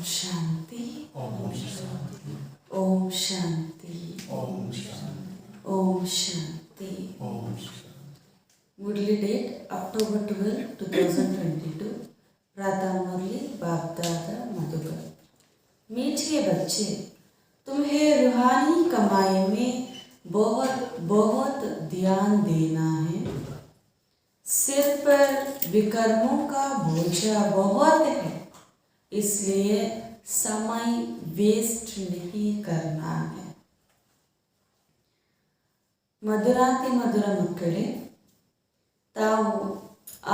शांति ओम शांति ओम शांति ओम शांति ओम शांति ओम शांति। मुरली date October 12, 2022। प्रातः मुरली बाप दादा मधुकर। मीठे बच्चे, तुम्हें रूहानी कमाई में बहुत बहुत ध्यान देना है। सिर पर विकर्मों का बोझा बहुत है, इसलिए समय वेस्ट नहीं करना है। ಮಧುರಾತಿ ಮಧುರ ಮಕ್ಕಳೇ, ತಾವು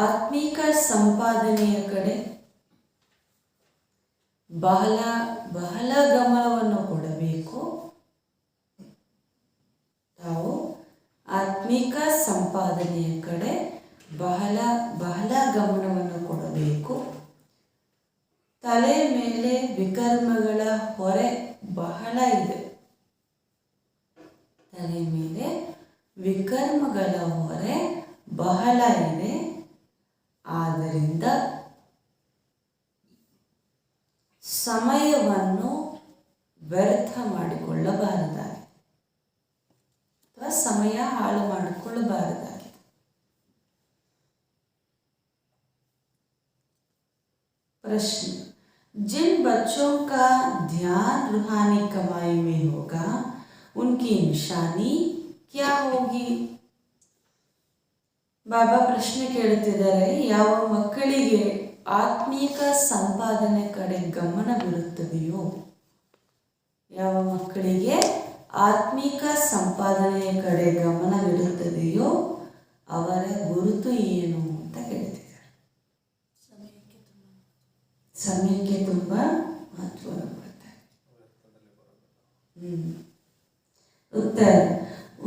ಆತ್ಮಿಕ ಸಂಪಾದನೆಯ ಕಡೆ ಬಹಳ ಬಹಳ ಗಮನವನ್ನು ಕೊಡಬೇಕು. ತಾವು ಆತ್ಮಿಕ ಸಂಪಾದನೆಯ ಕಡೆ ಬಹಳ ಬಹಳ ಗಮನವನ್ನು ಕೊಡಬೇಕು. ತಲೆ ಮೇಲೆ ವಿಕರ್ಮಗಳ ಹೊರೆ ಬಹಳ ಇದೆ. ತಲೆ ಮೇಲೆ ವಿಕರ್ಮಗಳ ಹೊರೆ ಬಹಳ ಇದೆ. ಆದ್ದರಿಂದ ಸಮಯವನ್ನು ವ್ಯರ್ಥ ಮಾಡಿಕೊಳ್ಳಬಾರದಾಗಿದೆ ಅಥವಾ ಸಮಯ ಹಾಳು ಮಾಡಿಕೊಳ್ಳಬಾರದಾಗಿದೆ. प्रश्न: जिन बच्चों का ध्यान रूहानी कमाई में होगा, उनकी निशानी क्या होगी? ಬಾಬಾ ಪ್ರಶ್ನೆ ಕೇಳುತ್ತಿದ್ದಾರೆ, ಯಾವ ಮಕ್ಕಳಿಗೆ ಆತ್ಮೀಕ ಸಂಪಾದನೆ ಕಡೆ ಗಮನವಿರುತ್ತದೆಯೋ, ಯಾವ ಮಕ್ಕಳಿಗೆ ಆತ್ಮೀಕ ಸಂಪಾದನೆಯ ಕಡೆ ಗಮನವಿರುತ್ತದೆಯೋ ಅವರ ಗುರುತು ಏನು ಅಂತ ಕೇಳ್ತಿದ್ದಾರೆ. ಸಮಯಕ್ಕೆ ತುಂಬ ಮಹತ್ವವನ್ನು ಕೊಡ್ತಾರೆ. उत्तर: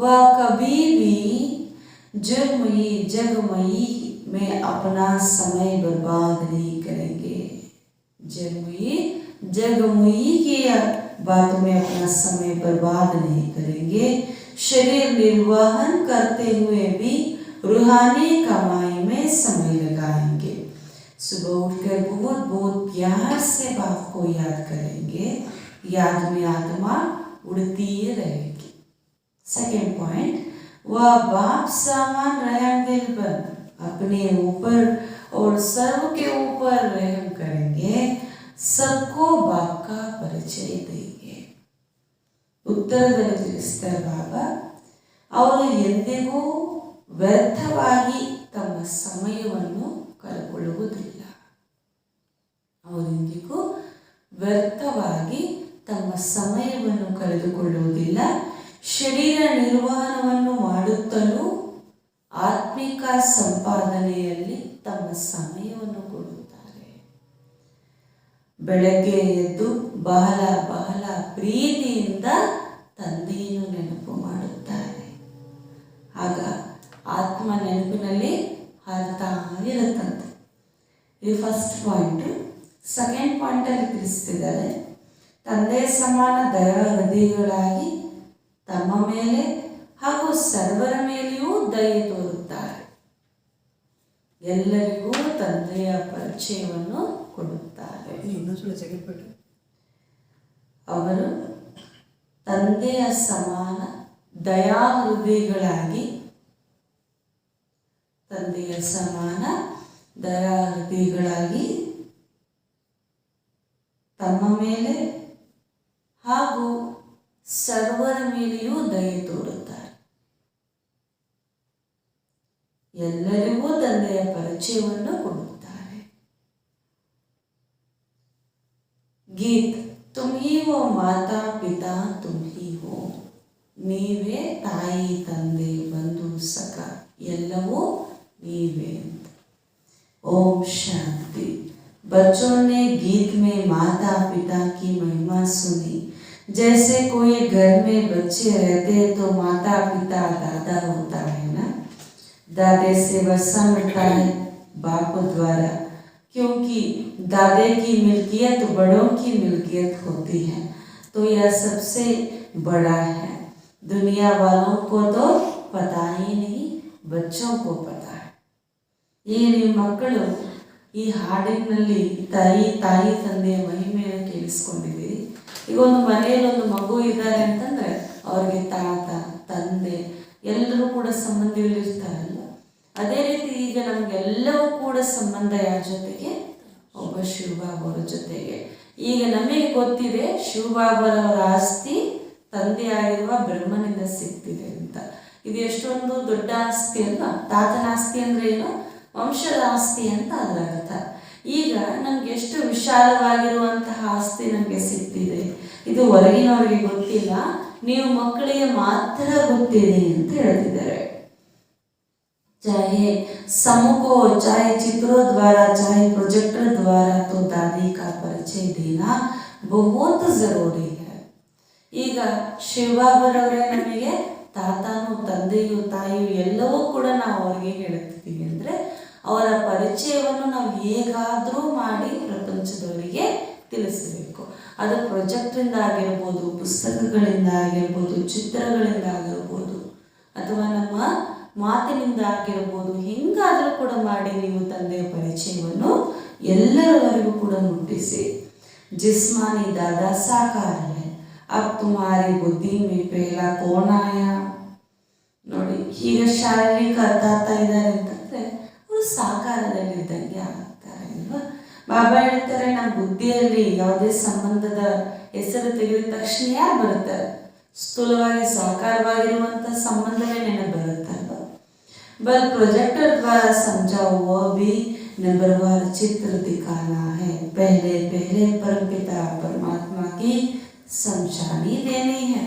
वह कभी भी जुर्मई जगमई में अपना समय बर्बाद नहीं करेंगे. जुर्मई जगमई की बातों में अपना समय बर्बाद नहीं करेंगे. शरीर निर्वाहन करते हुए भी रूहानी कमाई में समय लगाएंगे. सुबह उठकर बहुत बहुत प्यार से बाप को याद करेंगे. याद में आत्मा उड़ती रहेगी. सेकेंड पॉइंट: वह बाप समान रहम दिल बन अपने ऊपर और सर्व के ऊपर रहम करेंगे. सबको बाप का परिचय देंगे. ಉತ್ತರದಲ್ಲಿ ತಿಳಿಸ್ತಾರೆ ಬಾಬಾ, ಅವರು ಎಂದಿಗೂ ವ್ಯರ್ಥವಾಗಿ ತಮ್ಮ ಸಮಯವನ್ನು ಕಳೆದುಕೊಳ್ಳುವುದಿಲ್ಲ. ಅವರೆಂದಿಗೂ ವ್ಯರ್ಥವಾಗಿ ತಮ್ಮ ಸಮಯವನ್ನು ಕಳೆದುಕೊಳ್ಳುವುದಿಲ್ಲ. ಶರೀರ ನಿರ್ವಹಣವನ್ನು ಮಾಡುತ್ತಲೂ ಆತ್ಮಿಕ ಸಂಪಾದನೆಯಲ್ಲಿ ತಮ್ಮ ಸಮಯವನ್ನು ಕೊಡುತ್ತಾರೆ. ಬೆಳಗ್ಗೆ ಎದ್ದು ಬಹಳ ಬಹಳ ಪ್ರೀತಿಯಿಂದ ತಂದೆಯನ್ನು ನೆನಪು ಮಾಡುತ್ತಾರೆ. ಆಗ ಆತ್ಮ ನೆನಪಿನಲ್ಲಿ ಹಾರ್ತಾ ಇರುತ್ತಂತೆ. ಇದು ಫಸ್ಟ್ ಪಾಯಿಂಟು. ಸೆಕೆಂಡ್ ಪಾಯಿಂಟಲ್ಲಿ ತಿಳಿಸ್ತಿದ್ದಾರೆ, ತಂದೆ ಸಮಾನ ದಯಾ ಹೃದಯಗಳಾಗಿ ತಮ್ಮ ಮೇಲೆ ಹಾಗೂ ಸರ್ವರ ಮೇಲೆಯೂ ದಯೆ ತೋರುತ್ತಾರೆ. ಎಲ್ಲರಿಗೂ ತಂದೆಯ ಪರಿಚಯವನ್ನು ಕೊಡುತ್ತಾರೆ. ಅವರು ತಂದೆಯ ಸಮಾನ ದಯಾ ಹೃದಯಗಳಾಗಿ ತಂದೆಯ ಸಮಾನ ದಯಾ ಹೃದಯಗಳಾಗಿ ತಮ್ಮ ಮೇಲೆ ಹಾಗೂ ಸರ್ವರ ಮೇಲೆಯೂ ದಯೆ ತೋರುತ್ತಾರೆ. ಎಲ್ಲರಿಗೂ ತಂದೆಯ ಪರಿಚಯವನ್ನು ಕೊಡುತ್ತಾರೆ. ಗೀತ್: ತುಮ್ ಹಿ ಹೋ ಮಾತಾ ಪಿತಾ ತುಮ್ ಹಿ ಹೋ. ನೀವೇ ತಾಯಿ ತಂದೆ ಬಂಧು ಸಖ ಎಲ್ಲವೂ ನೀವೇ ಅಂತ. ओम शांति। बच्चों ने गीत में माता पिता की महिमा सुनी. जैसे कोई घर में बच्चे रहते हैं तो माता पिता दादा होता है ना. दादे से वसा मिलता है बाप द्वारा, क्योंकि दादे की मिल्कियत बड़ों की मिल्कियत होती है. तो यह सबसे बड़ा है. दुनिया वालों को तो पता ही नहीं, बच्चों को पता है. ಈ ನಿಮ್ಮ ಮಕ್ಕಳು ಈ ಹಾಡಿನಲ್ಲಿ ತಾಯಿ ತಂದೆಯ ಮಹಿಮೆಯನ್ನು ಕೇಳಿಸ್ಕೊಂಡಿದ್ದೀರಿ. ಈಗ ಒಂದು ಮನೆಯಲ್ಲಿ ಒಂದು ಮಗು ಇದ್ದಾರೆ ಅಂತಂದರೆ ಅವ್ರಿಗೆ ತಾತ ತಂದೆ ಎಲ್ಲರೂ ಕೂಡ ಸಂಬಂಧಿಗಳು ಇರ್ತಾರಲ್ಲ. ಅದೇ ರೀತಿ ಈಗ ನಮಗೆಲ್ಲವೂ ಕೂಡ ಸಂಬಂಧ ಯಾರ ಜೊತೆಗೆ? ಒಬ್ಬ ಶಿವಬಾಬಾವರ ಜೊತೆಗೆ. ಈಗ ನಮಗೆ ಗೊತ್ತಿದೆ ಶಿವಬಾಬಾರವರ ಆಸ್ತಿ ತಂದೆಯಾಗಿರುವ ಬ್ರಹ್ಮನಿಂದ ಸಿಗ್ತಿದೆ ಅಂತ. ಇದು ಎಷ್ಟೊಂದು ದೊಡ್ಡ ಆಸ್ತಿ ಅಲ್ವಾ? ತಾತನ ಆಸ್ತಿ ಅಂದರೆ ಏನು? ವಂಶದ ಆಸ್ತಿ ಅಂತ ಅದರ ಅರ್ಥ. ಈಗ ನಮ್ಗೆ ಎಷ್ಟು ವಿಶಾಲವಾಗಿರುವಂತಹ ಆಸ್ತಿ ನಮಗೆ ಸಿಗ್ತಿದೆ. ಇದು ಹೊರಗಿನವರಿಗೆ ಗೊತ್ತಿಲ್ಲ, ನೀವು ಮಕ್ಕಳಿಗೆ ಮಾತ್ರ ಗೊತ್ತಿದೆ ಅಂತ ಹೇಳ್ತಿದ್ದಾರೆ. चाहे समूह चाहे चित्रों द्वारा चाहे प्रोजेक्टर द्वारा तो दादी का परिचय देना बहुत जरूरी है. ಈಗ ಶಿವಬಾಬರವರೇ ನಮಗೆ ತಾತನು ತಂದೆಯು ತಾಯಿಯು ಎಲ್ಲವೂ ಕೂಡ ನಾವು ಅವ್ರಿಗೆ ಹೇಳ್ತಿದ್ದೀವಿ ಅಂದರೆ ಅವರ ಪರಿಚಯವನ್ನು ನಾವು ಹೇಗಾದರೂ ಮಾಡಿ ಪ್ರಪಂಚದವರಿಗೆ ತಿಳಿಸಬೇಕು. ಅದು ಪ್ರೊಜೆಕ್ಟ್ರಿಂದ ಆಗಿರ್ಬೋದು, ಪುಸ್ತಕಗಳಿಂದ ಆಗಿರ್ಬೋದು, ಚಿತ್ರಗಳಿಂದ ಆಗಿರ್ಬೋದು, ಅಥವಾ ನಮ್ಮ ಮಾತಿನಿಂದ ಆಗಿರ್ಬೋದು, ಹೆಂಗಾದರೂ ಕೂಡ ಮಾಡಿ ನೀವು ತಂದೆಯ ಪರಿಚಯವನ್ನು ಎಲ್ಲರವರೆಗೂ ಕೂಡ ಮುಟ್ಟಿಸಿ. जिस्मानी दादा साकार है, अब तुम्हारी बुद्धि में पहला कौन आया. ನೋಡಿ, ಈಗ ಶಾರೀರಿಕ ತಾತ ಇದ್ದಾರೆ ಅಂತಂದ್ರೆ ಅವರು ಸಾಕಾರದಲ್ಲಿದ್ದಂಗೆ ಆಗ್ತಾರೆ ಅಲ್ವಾ? ಬಾಬಾ ಹೇಳ್ತಾರೆ, ನಮ್ಮ ಬುದ್ಧಿಯಲ್ಲಿ ಯಾವುದೇ ಸಂಬಂಧದ ಹೆಸರು ತೆಗೆದ ತಕ್ಷಣ ಯಾರು ಬರುತ್ತಾರೆ? ಸ್ಥೂಲವಾಗಿ ಸಾಕಾರವಾಗಿರುವಂಥ ಸಂಬಂಧವೇ ನೆನಪು ಬರುತ್ತಲ್ವ. बल प्रोजेक्टर द्वारा समझा हुआ भी नंबरवार चित्र दिखाना है. पहले पहले परमपिता परमात्मा की समझानी देनी है.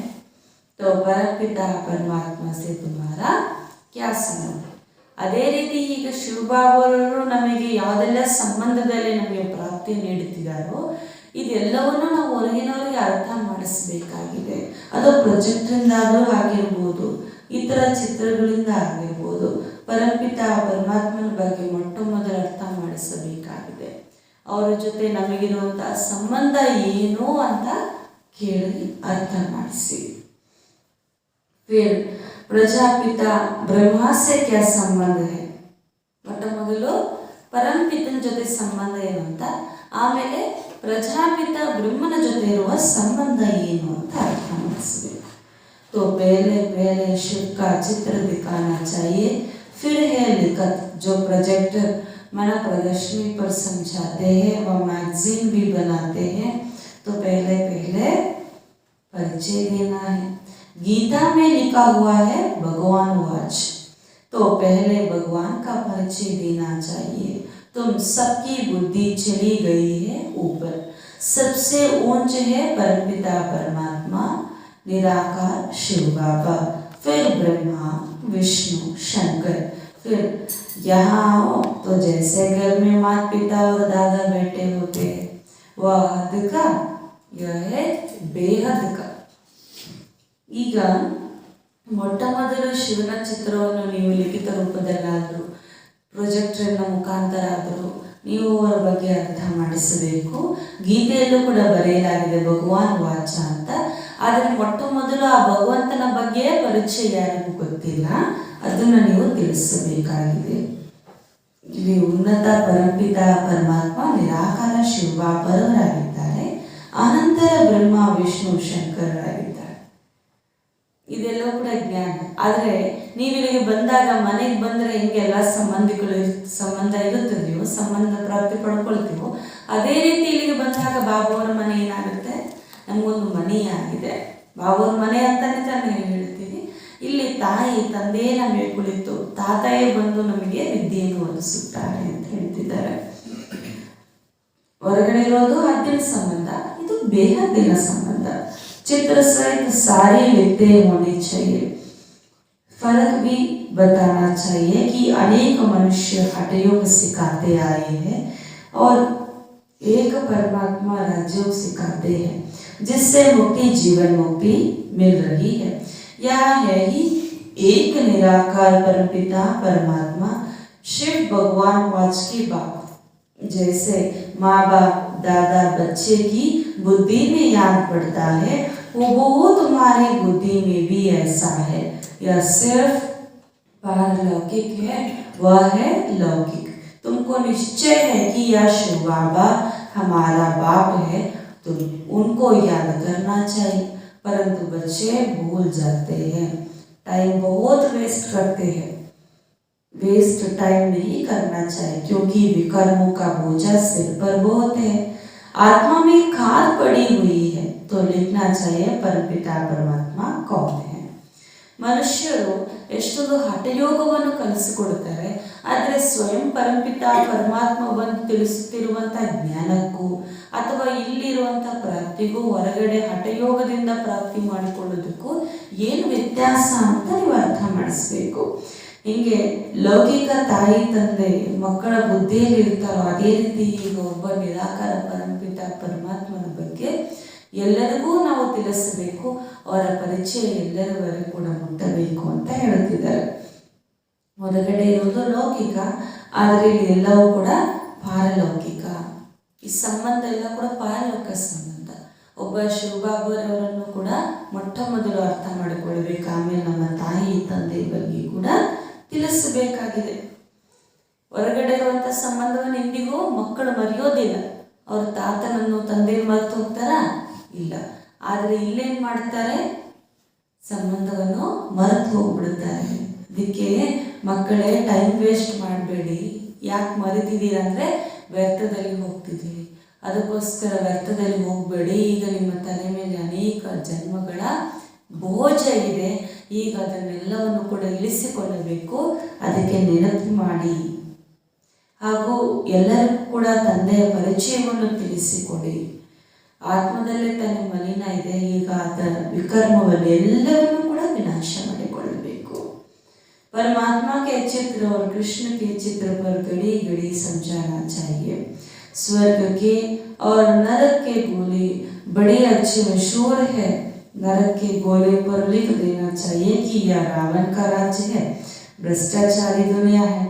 तो परमपिता परमात्मा से तुम्हारा क्या संबंध? ಅದೇ ರೀತಿ ಈಗ ಶಿವಬಾಬಾರವರು ನಮಗೆ ಯಾವುದೆಲ್ಲ ಸಂಬಂಧದಲ್ಲಿ ನಮಗೆ ಪ್ರಾಪ್ತಿ ನೀಡುತ್ತಿದ್ದಾರೋ ಇದೆಲ್ಲವನ್ನು ನಾವು ಹೊರಗಿನವರಿಗೆ ಅರ್ಥ ಮಾಡಿಸಬೇಕಾಗಿದೆ. ಅದು ಪ್ರೊಜೆಕ್ಟ್ರಿಂದಾದರೂ ಆಗಿರ್ಬೋದು, ಇತರ ಚಿತ್ರಗಳಿಂದ ಆಗಿರ್ಬೋದು. ಪರಮಪಿತ ಪರಮಾತ್ಮನ ಬಗ್ಗೆ ಮೊಟ್ಟ ಮೊದಲು ಅರ್ಥ ಮಾಡಿಸಬೇಕಾಗಿದೆ. ಅವರ ಜೊತೆ ನಮಗಿರುವಂತಹ ಸಂಬಂಧ ಏನು ಅಂತ ಕೇಳಿ ಅರ್ಥ ಮಾಡಿಸಿ. फिर ಪ್ರಜಾಪಿತಾ ಬ್ರಹ್ಮ से क्या ಸಂಬಂಧ है? ಮೊಟ್ಟ ಮೊದಲು ಪರಮಪಿತನ ಜೊತೆ ಸಂಬಂಧ ಏನು ಅಂತ, ಆಮೇಲೆ ಪ್ರಜಾಪಿತ ಬ್ರಹ್ಮನ ಜೊತೆ ಇರುವ ಸಂಬಂಧ ಏನು ಅಂತ ಅರ್ಥ ಮಾಡಿಸಬೇಕು. तो पहले पहले शिव का चित्र दिखाना चाहिए, फिर है लिखत जो प्रोजेक्टर मना प्रदर्शनी पर समझाते हैं व मैगजीन भी बनाते हैं. तो पहले पहले परिचय देना है. गीता में लिखा हुआ है भगवान वाच, तो पहले भगवान का परिचय देना चाहिए. तुम सबकी बुद्धि चली गई है ऊपर, सबसे ऊंच है परमपिता परमात्मा निराकार शिव बाबा, फिर ब्रह्मा विष्णु शंकर. फिर यहाँ आओ तो जैसे घर में माता पिता और दादा बैठे होते हैं, वह हद का, यह है बेहद का. ಈಗ ಮೊಟ್ಟ ಮೊದಲು ಶಿವನ ಚಿತ್ರವನ್ನು ನೀವು ಲಿಖಿತ ರೂಪದಲ್ಲಾದರೂ ಪ್ರೊಜೆಕ್ಟರ್ನ ಮುಖಾಂತರ ಆದರೂ ನೀವು ಅವರ ಬಗ್ಗೆ ಅರ್ಥ ಮಾಡಿಸಬೇಕು. ಗೀತೆಯಲ್ಲೂ ಕೂಡ ಬರೆಯಲಾಗಿದೆ ಭಗವಾನ್ ವಾಚ ಅಂತ. ಆದರೆ ಮೊಟ್ಟ ಮೊದಲು ಆ ಭಗವಂತನ ಬಗ್ಗೆ ಪರಿಚಯ ಯಾರಿಗೂ ಗೊತ್ತಿಲ್ಲ, ಅದನ್ನು ನೀವು ತಿಳಿಸಬೇಕಾಗಿದೆ. ಇಲ್ಲಿ ಉನ್ನತ ಪರಮಪಿತ ಪರಮಾತ್ಮ ನಿರಾಕಾರ ಶಿವಬಾಬರವರಾಗಿದ್ದಾರೆ, ಅನಂತರ ಬ್ರಹ್ಮ ವಿಷ್ಣು ಶಂಕರರಾಗಿದ್ದಾರೆ. ಇದೆಲ್ಲವೂ ಕೂಡ ಜ್ಞಾನ. ಆದರೆ ನೀವಿಲ್ಲಿಗೆ ಬಂದಾಗ ಮನೆಗೆ ಬಂದರೆ ಹಿಂಗೆಲ್ಲ ಸಂಬಂಧ ಇರುತ್ತದೆಯೋ, ಸಂಬಂಧ ಪ್ರಾಪ್ತಿ ಪಡ್ಕೊಳ್ತೀವೋ, ಅದೇ ರೀತಿ ಇಲ್ಲಿಗೆ ಬಂದಾಗ ಬಾಬಾವರ ಮನೆ ಏನಾಗುತ್ತೆ, ನಮಗೊಂದು ಮನೆಯಾಗಿದೆ. ಬಾಬಾವರ ಮನೆ ಅಂತಾನೆ ತಾನೇ ಹೇಳ್ತೀವಿ. ಇಲ್ಲಿ ತಾಯಿ ತಂದೆ ನಮಗೆ ಕುಳಿತು ತಾತಾಯೇ ಬಂದು ನಮಗೆ ವಿದ್ಯೆಯನ್ನು ಒದಗಿಸುತ್ತಾರೆ ಅಂತ ಹೇಳ್ತಿದ್ದಾರೆ. ಹೊರಗಡೆ ಇರೋದು ಹದ್ದಿನ ಸಂಬಂಧ, ಇದು ಬೇಹದ್ದಿನ ಸಂಬಂಧ. चित्र सहित सारे लिखते होने चाहिए. फर्क भी बताना चाहिए कि अनेक मनुष्य हठयोग सिखाते आए हैं और एक परमात्मा राजयोग सिखाते हैं, जिससे मुक्ति जीवन मुक्ति मिल रही है. यह है ही एक निराकार परमपिता परमात्मा शिव भगवान वाच की बात. जैसे माँ बाप दादा बच्चे की बुद्धि में याद पड़ता है, वो तुम्हारी बुद्धि में भी ऐसा है. यह सिर्फ पारलौकिक है, वह है लौकिक. तुमको निश्चय है कि यह शिव बाबा हमारा बाप है, तो उनको याद करना चाहिए। परंतु बच्चे भूल जाते हैं, टाइम बहुत वेस्ट करते हैं। वेस्ट टाइम नहीं करना चाहिए, क्योंकि विकर्मों का बोझा सिर पर बहुत है। आत्मा में खाद पड़ी हुई है, तो लिखना चाहिए परमपिता परमात्मा कौन है। ಮನುಷ್ಯರು ಎಷ್ಟೊಂದು ಹಠಯೋಗವನ್ನು ಕಲಿಸಿಕೊಡ್ತಾರೆ, ಆದರೆ ಸ್ವಯಂ ಪರಂಪಿತ ಪರಮಾತ್ಮ ಬಂದು ತಿಳಿಸುತ್ತಿರುವಂಥ ಜ್ಞಾನಕ್ಕೂ ಅಥವಾ ಇಲ್ಲಿರುವಂಥ ಪ್ರಾಪ್ತಿಗೂ ಹೊರಗಡೆ ಹಠಯೋಗದಿಂದ ಪ್ರಾಪ್ತಿ ಮಾಡಿಕೊಳ್ಳೋದಕ್ಕೂ ಏನು ವ್ಯತ್ಯಾಸ ಅಂತ ನೀವು ಅರ್ಥ ಮಾಡಿಸ್ಬೇಕು. ಹಿಂಗೆ ಲೌಕಿಕ ತಾಯಿ ತಂದೆ ಮಕ್ಕಳ ಬುದ್ಧಿಯಲ್ಲಿ ಇರ್ತಾರೋ ಅದೇ ರೀತಿ ಈಗ ಒಬ್ಬ ನಿರಾಕಾರ ಪರಂಪಿತ ಪರಮಾತ್ಮನ ಬಗ್ಗೆ ಎಲ್ಲರಿಗೂ ನಾವು ತಿಳಿಸಬೇಕು, ಅವರ ಪರಿಚಯ ಎಲ್ಲರವರೆಗೂ ಕೂಡ ಮುಟ್ಟಬೇಕು ಅಂತ ಹೇಳುತ್ತಿದ್ದಾರೆ. ಹೊರಗಡೆ ಇರೋದು ಲೌಕಿಕ, ಆದರೆ ಇಲ್ಲಿ ಎಲ್ಲವೂ ಕೂಡ ಪಾರಲೌಕಿಕ. ಈ ಸಂಬಂಧ ಎಲ್ಲ ಕೂಡ ಪಾರಲೌಕಿಕ ಸಂಬಂಧ. ಒಬ್ಬ ಶಿವಬಾಬರವರನ್ನು ಕೂಡ ಮೊಟ್ಟ ಮೊದಲು ಅರ್ಥ ಮಾಡಿಕೊಳ್ಬೇಕು, ಆಮೇಲೆ ನಮ್ಮ ತಾಯಿ ತಂದೆ ಬಗ್ಗೆ ಕೂಡ ತಿಳಿಸಬೇಕಾಗಿದೆ. ಹೊರಗಡೆ ಇರುವಂಥ ಸಂಬಂಧವನ್ನು ಇಂದಿಗೂ ಮಕ್ಕಳು ಮರೆಯೋದಿಲ್ಲ. ಅವ್ರ ತಾತನನ್ನು ತಂದೆ ಮರೆತು ಹೋಗ್ತಾರಾ? ಇಲ್ಲ. ಆದರೆ ಇಲ್ಲೇನು ಮಾಡ್ತಾರೆ, ಸಂಬಂಧವನ್ನು ಮರೆತು ಹೋಗ್ಬಿಡ್ತಾರೆ. ಅದಕ್ಕೆ ಮಕ್ಕಳೇ ಟೈಮ್ ವೇಸ್ಟ್ ಮಾಡಬೇಡಿ. ಯಾಕೆ ಮರಿತಿದ್ದೀರ ಅಂದರೆ ವ್ಯರ್ಥದಲ್ಲಿ ಹೋಗ್ತಿದ್ದೀವಿ, ಅದಕ್ಕೋಸ್ಕರ ವ್ಯರ್ಥದಲ್ಲಿ ಹೋಗಬೇಡಿ. ಈಗ ನಿಮ್ಮ ತಲೆ ಮೇಲೆ ಅನೇಕ ಜನ್ಮಗಳ ಬೋಜ ಇದೆ, ಈಗ ಅದನ್ನೆಲ್ಲವನ್ನು ಕೂಡ ಇಳಿಸಿಕೊಳ್ಳಬೇಕು. ಅದಕ್ಕೆ ನೆನಪು ಮಾಡಿ, ಹಾಗೂ ಎಲ್ಲರಿಗೂ ಕೂಡ ತಂದೆಯ ಪರಿಚಯವನ್ನು ತಿಳಿಸಿಕೊಡಿ. ಆತ್ಮದಲ್ಲಿ ತನ್ನ ಮಲಿನ ಇದೆ, ಈಗ ಅದರ ವಿಕರ್ಮವನ್ನು ಎಲ್ಲವನ್ನೂ ಕೂಡ ವಿನಾಶ ಮಾಡಿಕೊಳ್ಳಬೇಕು. परमात्मा के चित्र और कृष्ण के चित्र पर घड़ी घड़ी समझाना चाहिए। स्वर्ग के और नरक के गोले बड़े अच्छे मशहूर है। नरक के गोले पर लिख देना चाहिए कि यह रावण का राज्य है, भ्रष्टाचारी दुनिया है।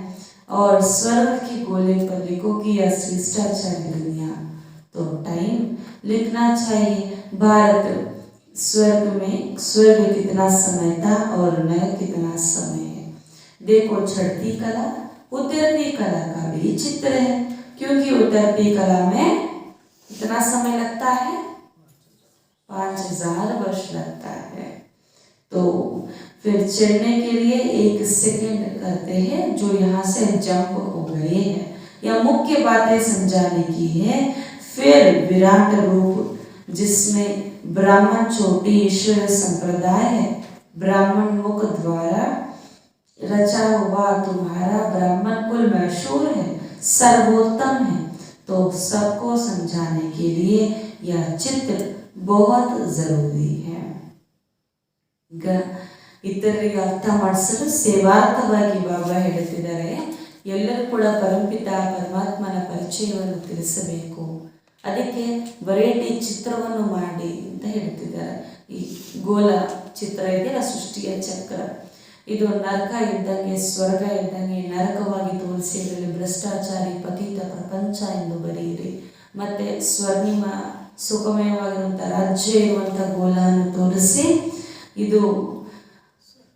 और स्वर्ग के गोले पर लिखो कि यह शिष्टाचारी दुनिया। तो टाइम लिखना चाहिए, भारत स्वर्ग कितना समय था और नरक कितना समय है। देखो चढ़ती कला उतरती कला का भी चित्र है, क्योंकि उतरती कला में कितना समय लगता है? 5000 वर्ष लगता है। तो फिर चढ़ने के लिए 1 सेकंड करते हैं, जो यहाँ से जंप हो गए हैं। यह मुख्य बातें समझाने की है। फिर विराट रूप, जिसमें ब्राह्मण छोटी ईश्वर संप्रदाय है, ब्राह्मण मुख द्वारा रचा हुआ तुम्हारा ब्राह्मण कुल मशहूर है, सर्वोत्तम है। तो सबको समझाने के लिए यह चित्र बहुत जरूरी है. ಈಗ ಇತರರಿಗೆ ಅರ್ಥ ಮಾಡಿಸಲು ಸೇವಾರ್ಥವಾಗಿ ಬಾಬಾ ಹೇಳುತ್ತಿದ್ದಾರೆ, ಎಲ್ಲರೂ ಕೂಡ ಪರಂಪಿತ ಪರಮಾತ್ಮನ ಪರಿಚಯವನ್ನು ತಿಳಿಸಬೇಕು. ಅದಕ್ಕೆ ವೆರೈಟಿ ಚಿತ್ರವನ್ನು ಮಾಡಿ ಅಂತ ಹೇಳ್ತಿದ್ದಾರೆ. ಈ ಗೋಲ ಚಿತ್ರ ಇದೆಯಲ್ಲ, ಸೃಷ್ಟಿಯ ಚಕ್ರ, ಇದು ನರಕ ಇದ್ದಂಗೆ ಸ್ವರ್ಗ ಇದ್ದಂಗೆ ನರಕವಾಗಿ ತೋರಿಸಿ ಇದರಲ್ಲಿ ಭ್ರಷ್ಟಾಚಾರಿ ಪತಿತ ಪ್ರಪಂಚ ಎಂದು ಬರೆಯಿರಿ. ಮತ್ತು ಸ್ವರ್ಣಿಮ ಸುಖಮಯವಾಗಿರುವಂಥ ರಾಜ್ಯ ಇರುವಂಥ ಗೋಲನ್ನು ತೋರಿಸಿ ಇದು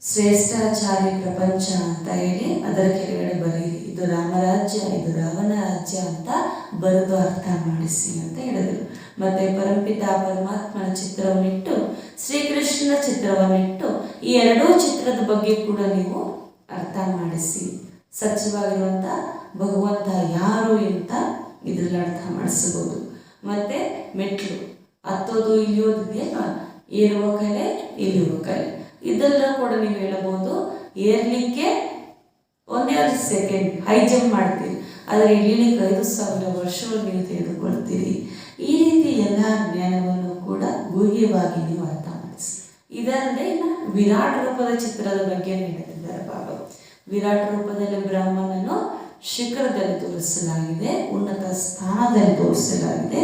ಶ್ರೇಷ್ಠಾಚಾರಿ ಪ್ರಪಂಚ ಅಂತ ಹೇಳಿ ಅದರ ಕೆಳಗಡೆ ಬರೀರಿ. ಇದು ರಾಮರಾಜ್ಯ, ಇದು ರಾವಣ ರಾಜ್ಯ ಅಂತ ಬರೆದು ಅರ್ಥ ಮಾಡಿಸಿ ಅಂತ ಹೇಳಿದರು. ಮತ್ತು ಪರಂಪಿತ ಪರಮಾತ್ಮನ ಚಿತ್ರವನ್ನಿಟ್ಟು, ಶ್ರೀಕೃಷ್ಣನ ಚಿತ್ರವನ್ನಿಟ್ಟು, ಈ ಎರಡೂ ಚಿತ್ರದ ಬಗ್ಗೆ ಕೂಡ ನೀವು ಅರ್ಥ ಮಾಡಿಸಿ. ಸತ್ಯವಾಗಿರುವಂಥ ಭಗವಂತ ಯಾರು ಅಂತ ಇದರಲ್ಲಿ ಅರ್ಥ ಮಾಡಿಸ್ಬೋದು. ಮತ್ತು ಮೆಟ್ಲು ಹತ್ತೋದು ಇಳಿಯೋದಿದೆಯಲ್ಲ, ಏರುವ ಕಲೆ ಇಳಿಯುವ ಕಲೆ, ಇದೆಲ್ಲ ಕೂಡ ನೀವು ಹೇಳಬಹುದು. ಏರ್ಲಿಕ್ಕೆ 1 ಸೆಕೆಂಡ್ ಹೈ ಜಂಪ್ ಮಾಡ್ತೀರಿ, ಆದರೆ ಇಳಿಲಿಕ್ಕೆ 5000 ವರ್ಷಗಳು ನೀವು ತೆಗೆದುಕೊಳ್ತೀರಿ. ಈ ರೀತಿ ಎಲ್ಲ ಜ್ಞಾನವನ್ನು ಕೂಡ ಗುಹ್ಯವಾಗಿ ನೀವು ಅರ್ಥ ಮಾಡಿಸಿ. ಇದಲ್ಲದೆ ವಿರಾಟ್ ರೂಪದ ಚಿತ್ರದ ಬಗ್ಗೆ ಹೇಳ್ತಿದ್ದಾರೆ ಬಾಬಾ. ವಿರಾಟ್ ರೂಪದಲ್ಲಿ ಬ್ರಹ್ಮನನ್ನು ಶಿಖರದಲ್ಲಿ ತೋರಿಸಲಾಗಿದೆ, ಉನ್ನತ ಸ್ಥಾನದಲ್ಲಿ ತೋರಿಸಲಾಗಿದೆ.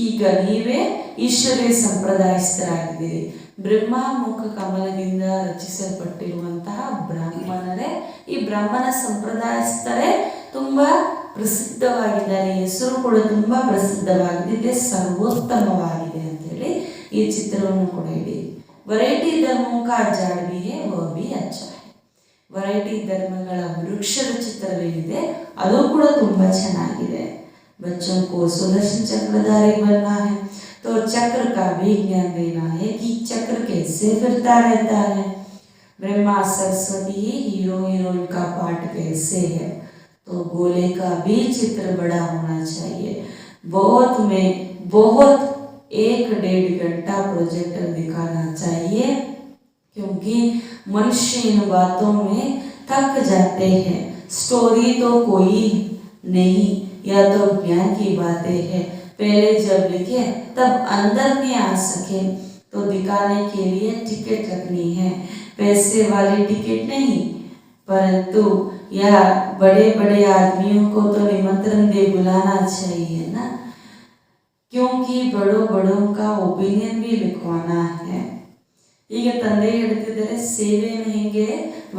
ಈಗ ನೀವೇ ಈಶ್ವರೀಯ ಸಂಪ್ರದಾಯಸ್ಥರಾಗಿದ್ದೀರಿ. ಬ್ರಹ್ಮ ಮುಖ ಕಮಲದಿಂದ ರಚಿಸಲ್ಪಟ್ಟಿರುವಂತಹ ಬ್ರಾಹ್ಮಣರೇ ಈ ಬ್ರಾಹ್ಮಣ ಸಂಪ್ರದಾಯಸ್ಥರೇ ತುಂಬ ಪ್ರಸಿದ್ಧವಾಗಿದ್ದಾರೆ. ಹೆಸರು ಕೂಡ ತುಂಬ ಪ್ರಸಿದ್ಧವಾಗಿದೆ, ಸರ್ವೋತ್ತಮವಾಗಿದೆ ಅಂತೇಳಿ ಈ ಚಿತ್ರವನ್ನು ಕೂಡ ಇಡಿ. वैरायटी धर्मों का जाड़ भी है, वह भी अच्छा है. ವೆರೈಟಿ ಧರ್ಮಗಳ ವೃಕ್ಷದ ಚಿತ್ರವೇನಿದೆ ಅದು ಕೂಡ ತುಂಬ ಚೆನ್ನಾಗಿದೆ. बच्चों को सुदर्शन चक्रधारी बनना है तो चक्र का भी ज्ञान देना है कि चक्र कैसे फिरता रहता है. ब्रह्मा सरस्वती हीरो हीरोइन का पार्ट कैसे है, तो गोले का भी चित्र बड़ा होना चाहिए. बहुत में बहुत 1-1.5 घंटा प्रोजेक्टर दिखाना चाहिए, क्योंकि मनुष्य इन बातों में थक जाते हैं. स्टोरी तो कोई नहीं, या तो ज्ञान की बातें हैं. पहले जब लिखे तब अंदर में आ सके तो दिखाने के लिए टिकट रखनी है. पैसे वाली टिकट नहीं, परंतु यह बड़े बड़े आदमियों को तो निमंत्रण दे बुलाना चाहिए ना, क्योंकि बड़ों बड़ों का ओपिनियन भी लिखवाना है. ಈಗ ತಂದೆ ಹೇಳ್ತಿದ್ದಾರೆ ಸೇವೆಯನ್ನು ಹೇಗೆ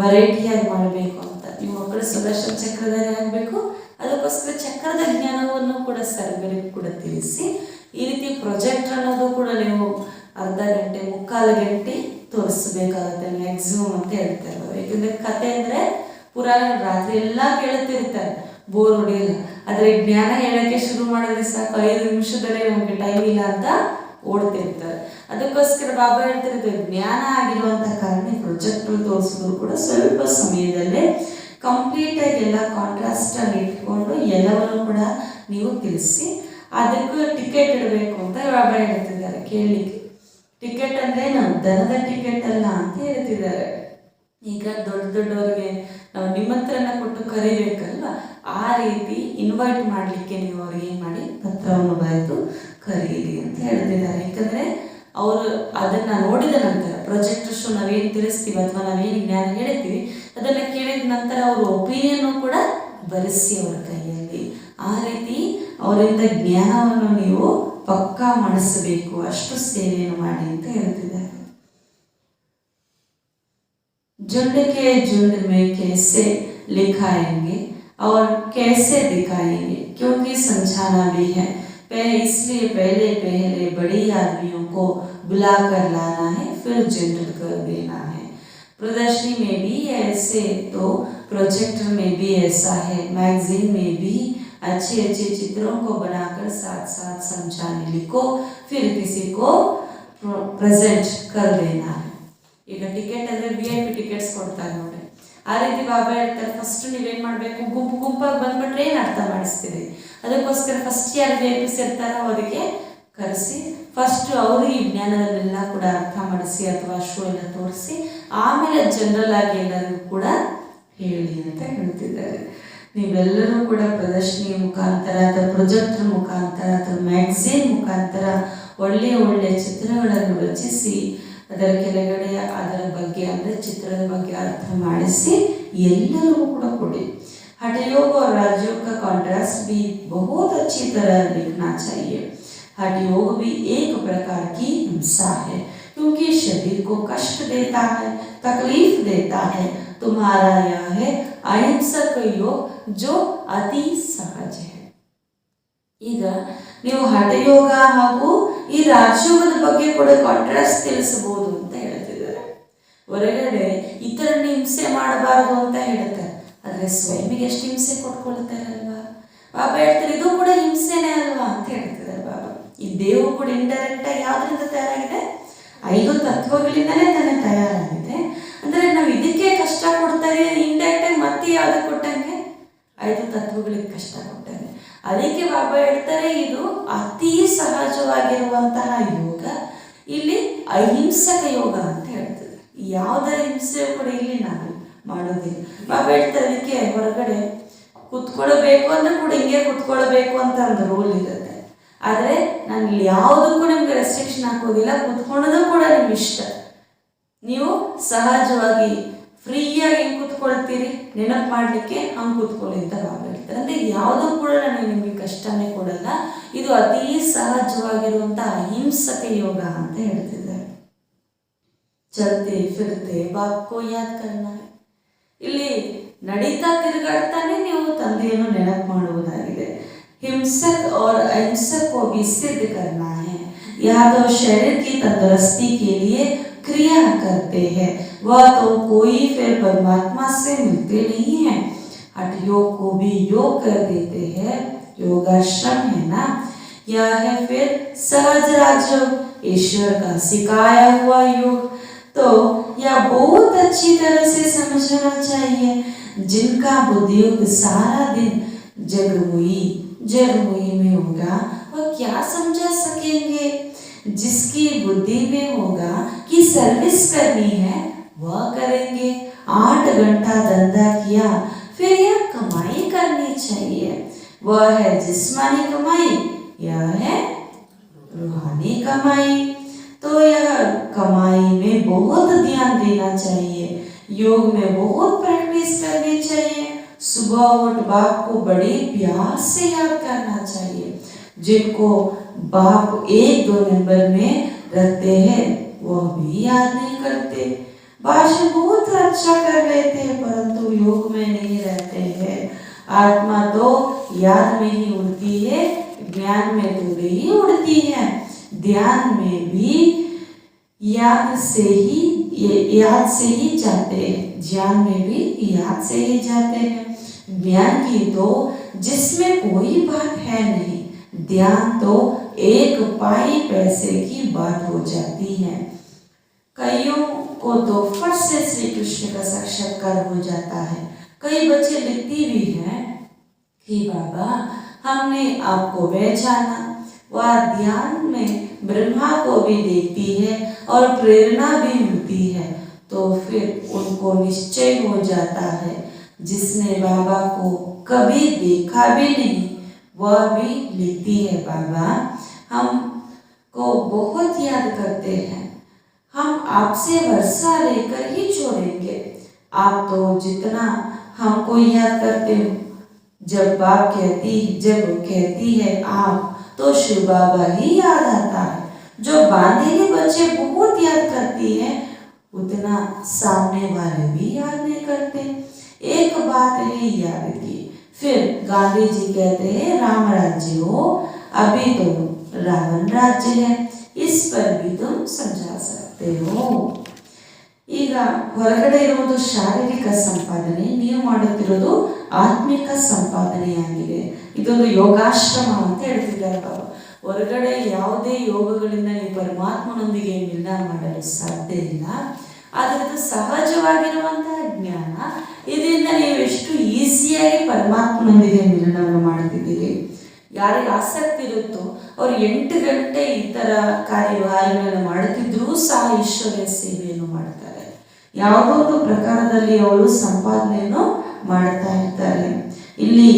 ವೆರೈಟಿಯಾಗಿ ಮಾಡಬೇಕು ಅಂತ. ನೀವು ಮಕ್ಕಳು ಸುದರ್ಶನ ಚಕ್ರಧಾರಿ ಆಗಬೇಕು, ಅದಕ್ಕೋಸ್ಕರ ಚಕ್ರದ ಜ್ಞಾನವನ್ನು ಕೂಡ ಸರ್ವರಿಗೂ ಕೂಡ ತಿಳಿಸಿ, ಈ ರೀತಿ ಪ್ರಾಜೆಕ್ಟ್ ಅನ್ನೋದು ಕೂಡ ನೀವು ಅರ್ಧ ಗಂಟೆ 3/4 ಗಂಟೆ ತೋರಿಸಬೇಕಾಗುತ್ತೆ ಮ್ಯಾಕ್ಸಿಮಮ್ ಅಂತ ಹೇಳ್ತಾರೆ. ಯಾಕಂದರೆ ಕತೆ ಅಂದರೆ ಪುರಾಣ ರಾತ್ರಿ ಎಲ್ಲ ಕೇಳುತ್ತಿರ್ತಾರೆ, ಬೋರ್ ಹೊಡೆಯಲ್ಲ. ಆದರೆ ಜ್ಞಾನ ಹೇಳೋಕ್ಕೆ ಶುರು ಮಾಡಿದ್ರೆ ಸಾಕು 5 ನಿಮಿಷದಲ್ಲೇ ನಮಗೆ ಟೈಮ್ ಇಲ್ಲ ಅಂತ ಓಡ್ತಿರ್ತಾರೆ. ಅದಕ್ಕೋಸ್ಕರ ಬಾಬಾ ಹೇಳ್ತಿರೋದು ಜ್ಞಾನ ಆಗಿರುವಂಥ ಕಾರಣ ಪ್ರೊಜೆಕ್ಟರ್ ತೋರಿಸಿದ್ರು ಕೂಡ ಸ್ವಲ್ಪ ಸಮಯದಲ್ಲೇ ಕಂಪ್ಲೀಟಾಗಿ ಎಲ್ಲ ಕಾಂಟ್ರಾಸ್ಟಲ್ಲಿ ಇಟ್ಕೊಂಡು ಎಲ್ಲವನ್ನು ಕೂಡ ನೀವು ತಿಳಿಸಿ. ಅದಕ್ಕೂ ಟಿಕೆಟ್ ಇಡಬೇಕು ಅಂತ ಬಾಬಾ ಹೇಳ್ತಿದ್ದಾರೆ. ಕೇಳಲಿಕ್ಕೆ ಟಿಕೆಟ್ ಅಂದರೆ ನಾವು ದನದ ಟಿಕೆಟ್ ಅಲ್ಲ ಅಂತ ಹೇಳ್ತಿದ್ದಾರೆ. ಈಗ ದೊಡ್ಡವರಿಗೆ ನಾವು ನಿಮಂತ್ರಣ ಕೊಟ್ಟು ಕರಿಬೇಕಲ್ವ, ಆ ರೀತಿ ಇನ್ವೈಟ್ ಮಾಡಲಿಕ್ಕೆ ನೀವು ಅವ್ರಿಗೆ ಏನು ಮಾಡಿ ಪತ್ರವನ್ನು ಬರೆದು ಕರೀರಿ ಅಂತ ಹೇಳ್ತಿದ್ದಾರೆ. ಯಾಕಂದರೆ ಅವರು ಅದನ್ನು ನೋಡಿದ ನಂತರ ಪ್ರೊಜೆಕ್ಟರ್ ಶೋ ನಾವೇನು ತಿಳಿಸ್ತೀವಿ ಅಥವಾ ನಾವೇನು ಜ್ಞಾನ ಹೇಳ್ತೀವಿ ಅದನ್ನು ಕೇಳಿದ ನಂತರ ಅವರು ಒಪಿನಿಯನ್ನು ಕೂಡ ಬರೆಸಿ ಅವರ ಕೈಯಲ್ಲಿ. ಆ ರೀತಿ ಅವರಿಂದ ಜ್ಞಾನವನ್ನು ನೀವು ಪಕ್ಕಾ ಮಾಡಿಸಬೇಕು, ಅಷ್ಟು ಸೇವೆಯನ್ನು ಮಾಡಿ ಅಂತ ಹೇಳ್ತಿದ್ದಾರೆ. झुंड के झुंड में कैसे लिखाएंगे और कैसे दिखाएंगे, क्योंकि समझाना भी है. इसलिए पहले बड़ी आदमियों को बुला कर लाना है, फिर जनरल कर देना है. प्रदर्शनी में भी ऐसे, तो प्रोजेक्टर में भी ऐसा है. मैगजीन में भी अच्छे अच्छे चित्रों को बनाकर साथ साथ समझाने लिखो, फिर किसी को प्रेजेंट कर देना है. ಈಗ ಟಿಕೆಟ್ ಅಂದರೆ VIP ಟಿಕೆಟ್ಸ್ ಕೊಡ್ತಾರೆ ನೋಡಿ, ಆ ರೀತಿ ಬಾಬಾ ಹೇಳ್ತಾರೆ ಫಸ್ಟ್ ನೀವೇನು ಮಾಡಬೇಕು, ಗುಂಪಾಗಿ ಬಂದ್ಬಿಟ್ರೆ ಏನು ಅರ್ಥ ಮಾಡಿಸ್ತೀರಿ. ಅದಕ್ಕೋಸ್ಕರ ಫಸ್ಟ್ ಯಾರು VIPs ಇರ್ತಾರೋ ಅವರಿಗೆ ಕರೆಸಿ ಫಸ್ಟ್ ಅವ್ರಿಗೆ ಈ ಜ್ಞಾನದಲ್ಲೆಲ್ಲ ಕೂಡ ಅರ್ಥ ಮಾಡಿಸಿ ಅಥವಾ ಶೋ ಎಲ್ಲ ತೋರಿಸಿ ಆಮೇಲೆ ಜನರಲ್ ಆಗಿ ಎಲ್ಲರಿಗೂ ಕೂಡ ಹೇಳಿ ಅಂತ ಹೇಳ್ತಿದ್ದಾರೆ. ನೀವೆಲ್ಲರೂ ಕೂಡ ಪ್ರದರ್ಶನಿ ಮುಖಾಂತರ ಅಥವಾ ಪ್ರೊಜೆಕ್ಟರ್ ಮುಖಾಂತರ ಅಥವಾ ಮ್ಯಾಗಝೀನ್ ಮುಖಾಂತರ ಒಳ್ಳೆಯ ಒಳ್ಳೆಯ ಚಿತ್ರಗಳನ್ನು ರಚಿಸಿ ಅದರ ಕೆಳಗಡೆ ಅದರ ಬಗ್ಗೆ ಅಂದರೆ ಚಿತ್ರದ ಬಗ್ಗೆ ಅರ್ಥ ಮಾಡಿಸಿ ಎಲ್ಲರಿಗೂ ಕೂಡ ಕೊಡಿ. हठयोग और राजयोग का कॉन्ट्रास्ट भी बहुत अच्छी तरह लिखना चाहिए. हठयोग भी एक प्रकार की हिंसा है, क्योंकि शरीर को कष्ट देता है, तकलीफ देता है. तुम्हारा यह है अहिंसक योग जो अति सहज है. ಈಗ ನೀವು ಹಠಯೋಗ ಹಾಗೂ ಈ ರಾಜಯೋಗದ ಬಗ್ಗೆ ಕೂಡ ಕಾಂಟ್ರಾಸ್ಟ್ ತಿಳಿಸಬಹುದು ಅಂತ ಹೇಳ್ತಿದ್ದಾರೆ. ಹೊರಗಡೆ ಇತರನ್ನ ಹಿಂಸೆ ಮಾಡಬಾರದು ಅಂತ ಹೇಳ್ತಾರೆ, ಆದರೆ ಸ್ವಯಂಗೆ ಎಷ್ಟು ಹಿಂಸೆ ಕೊಟ್ಕೊಳ್ತಾರಲ್ವಾ. ಬಾಬಾ ಹೇಳ್ತಾರೆ ಇದು ಕೂಡ ಹಿಂಸೆನೇ ಅಲ್ವಾ ಅಂತ ಹೇಳ್ತಿದ್ದಾರೆ ಬಾಬಾ. ಈ ದೇವು ಕೂಡ ಇಂಡೈರೆಕ್ಟ್ ಆಗಿ ಯಾವ್ದ್ರಿಂದ ತಯಾರಾಗಿದೆ, 5 ತತ್ವಗಳಿಂದಲೇ ತಾನೇ ತಯಾರಾಗಿದೆ. ಅಂದರೆ ನಾವು ಇದಕ್ಕೆ ಕಷ್ಟ ಕೊಡ್ತಾರೆ, ಇಂಡೈರೆಕ್ಟ್ ಆಗಿ ಮತ್ತೆ ಯಾವ್ದು ಕೊಟ್ಟಂಗೆ 5 ತತ್ವಗಳಿಗೆ ಕಷ್ಟ ಕೊಟ್ಟಂಗೆ. ಅದಕ್ಕೆ ಬಾಬಾ ಹೇಳ್ತಾರೆ ಇದು ಅತಿ ಸಹಜವಾಗಿರುವಂತಹ ಯೋಗ, ಇಲ್ಲಿ ಅಹಿಂಸಕ ಯೋಗ ಅಂತ ಹೇಳ್ತಾರೆ. ಯಾವುದರ ಹಿಂಸೆ ಕೂಡ ಇಲ್ಲಿ ನಾವು ಮಾಡೋದಿಲ್ಲ. ಬಾಬಾ ಹೇಳ್ತಾರೆ ಅದಕ್ಕೆ ಹೊರಗಡೆ ಕುತ್ಕೊಳ್ಬೇಕು ಅಂದ್ರೆ ಕೂಡ ಹಿಂಗೆ ಕುತ್ಕೊಳ್ಬೇಕು ಅಂತ ಒಂದು ರೂಲ್ ಇರುತ್ತೆ. ಆದರೆ ನಾನು ಇಲ್ಲಿ ಯಾವುದಕ್ಕೂ ನಿಮ್ಗೆ ರೆಸ್ಟ್ರಿಕ್ಷನ್ ಹಾಕೋದಿಲ್ಲ, ಕುತ್ಕೊಳ್ಳೋದು ಕೂಡ ನಿಮ್ಗೆ ಇಷ್ಟ, ನೀವು ಸಹಜವಾಗಿ ಫ್ರೀಯಾಗಿ ಹೆಂಗೆ ಕುತ್ಕೊಳ್ತೀರಿ ನೆನಪು ಮಾಡಲಿಕ್ಕೆ ಹಂಗೆ ಕುತ್ಕೊಳ್ಳಿ ಅಂತ ಬಾಬಾ ಹೇಳ್ತಾರೆ. ಅಂದರೆ ಯಾವುದೂ ಕೂಡ ನಾನು ನಿಮಗೆ ಕಷ್ಟನೇ ಕೊಡಲ್ಲ, ಇದು ಅತೀ ಸಹಜವಾಗಿರುವಂಥ ಅಹಿಂಸಕ ಯೋಗ ಅಂತ ಹೇಳ್ತಿದ್ದಾರೆ. ಚಲ್ತೆ ಫಿರ್ತೆ ಬಾಪ್ಕೋ ಯಾದ್ ಕರ್ನ, ಇಲ್ಲಿ ನಡೀತಾ ತಿರುಗಾಡ್ತಾನೆ ನೀವು ತಂದೆಯನ್ನು ನೆನಪು ಮಾಡುವುದಾಗಿದೆ. हिंसक और अहिंसक को भी सिद्ध करना है. यहाँ तो शरीर की तंदुरुस्ती के लिए क्रिया करते हैं, वह तो कोई फिर परमात्मा से मिलते नहीं है। हठ योग को भी योग कर देते हैं, योगाश्रम है ना। यह है फिर सहज राजयोग, ईश्वर का सिखाया हुआ योग। तो यह बहुत अच्छी तरह से समझना चाहिए। जिनका बुद्धि योग सारा दिन जगमुई में होगा, वह क्या समझा सकेंगे। जिसकी बुद्धि में होगा कि सर्विस करनी है, वह करेंगे। 8 घंटा धंधा किया, फिर यह कमाई करनी चाहिए। वह है जिस्मानी कमाई, यह है रूहानी कमाई। तो यह कमाई में बहुत ध्यान देना चाहिए, योग में बहुत प्रैक्टिस करनी चाहिए। सुबह उठ बाप को बड़े प्यार से याद करना चाहिए। जिनको बाप 1-2 नंबर में रखते हैं, वह भी याद नहीं करते। भाषण बहुत अच्छा कर लेते हैं, परंतु योग में नहीं रहते हैं। आत्मा तो याद में ही उड़ती है, ज्ञान में तो नहीं उड़ती है। ध्यान में भी याद से ही जाते हैं, ज्ञान में भी याद से ही जाते हैं। ज्ञान की तो जिसमें कोई बात है नहीं, ध्यान तो 1 पाई पैसे की बात हो जाती है। कईयों को तो फट से श्री कृष्ण का साक्षात्कार हो जाता है। कई बच्चे लिखती भी हैं कि बाबा हमने आपको पहचाना। वह ध्यान में ब्रह्मा को भी देखती है और प्रेरणा भी मिलती है, तो फिर उनको निश्चय हो जाता है। जिसने बाबा को कभी देखा भी नहीं, वह भी लिखती है बाबा हमको बहुत याद करते हैं, हम आपसे वर्षा लेकर ही छोड़ेंगे। आप तो जितना हमको याद करते हो, जब कहती है आप, तो शिव बाबा ही याद आता है। जो बांधेले बच्चे बहुत याद करती है, उतना सामने वाले भी याद नहीं करते। एक बात है याद की। फिर गांधी जी कहते हैं राम राज्य हो, अभी तो रावण राज्य है। इस पर भी तुम समझा सकते हो। ಈಗ ಹೊರಗಡೆ ಇರುವುದು ಶಾರೀರಿಕ ಸಂಪಾದನೆ, ನೀವು ಮಾಡುತ್ತಿರುವುದು ಆತ್ಮಿಕ ಸಂಪಾದನೆಯಾಗಿದೆ. ಇದೊಂದು ಯೋಗಾಶ್ರಮ ಅಂತ ಹೇಳ್ತಿದ್ದಾರೆ ಬಾಬಾ. ಹೊರಗಡೆ ಯಾವುದೇ ಯೋಗಗಳಿಂದ ನೀವು ಪರಮಾತ್ಮನೊಂದಿಗೆ ಮಿಲನ ಮಾಡಲು ಸಾಧ್ಯ ಇಲ್ಲ. ಆದರೆ ಇದು ಸಹಜವಾಗಿರುವಂತಹ ಜ್ಞಾನ. ಇದರಿಂದ ನೀವು ಎಷ್ಟು ಈಸಿಯಾಗಿ ಪರಮಾತ್ಮನೊಂದಿಗೆ ಮಿಲನವನ್ನು ಮಾಡ್ತಿದ್ದೀರಿ. ಯಾರಿಗೆ ಆಸಕ್ತಿ ಇರುತ್ತೋ ಅವರು 8 ಗಂಟೆ ಈ ಥರ ಕಾರ್ಯಗಳನ್ನು ಮಾಡುತ್ತಿದ್ರೂ ಸಹ ಈಶ್ವರ್ಯ ಸೇವೆಯನ್ನು ಮಾಡ್ತಾರೆ. ಯಾವುದೋ ಒಂದು ಪ್ರಕಾರದಲ್ಲಿ ಅವರು ಸಂಪಾದನೆಯನ್ನು ಮಾಡ್ತಾ ಇರ್ತಾರೆ. ಇಲ್ಲಿ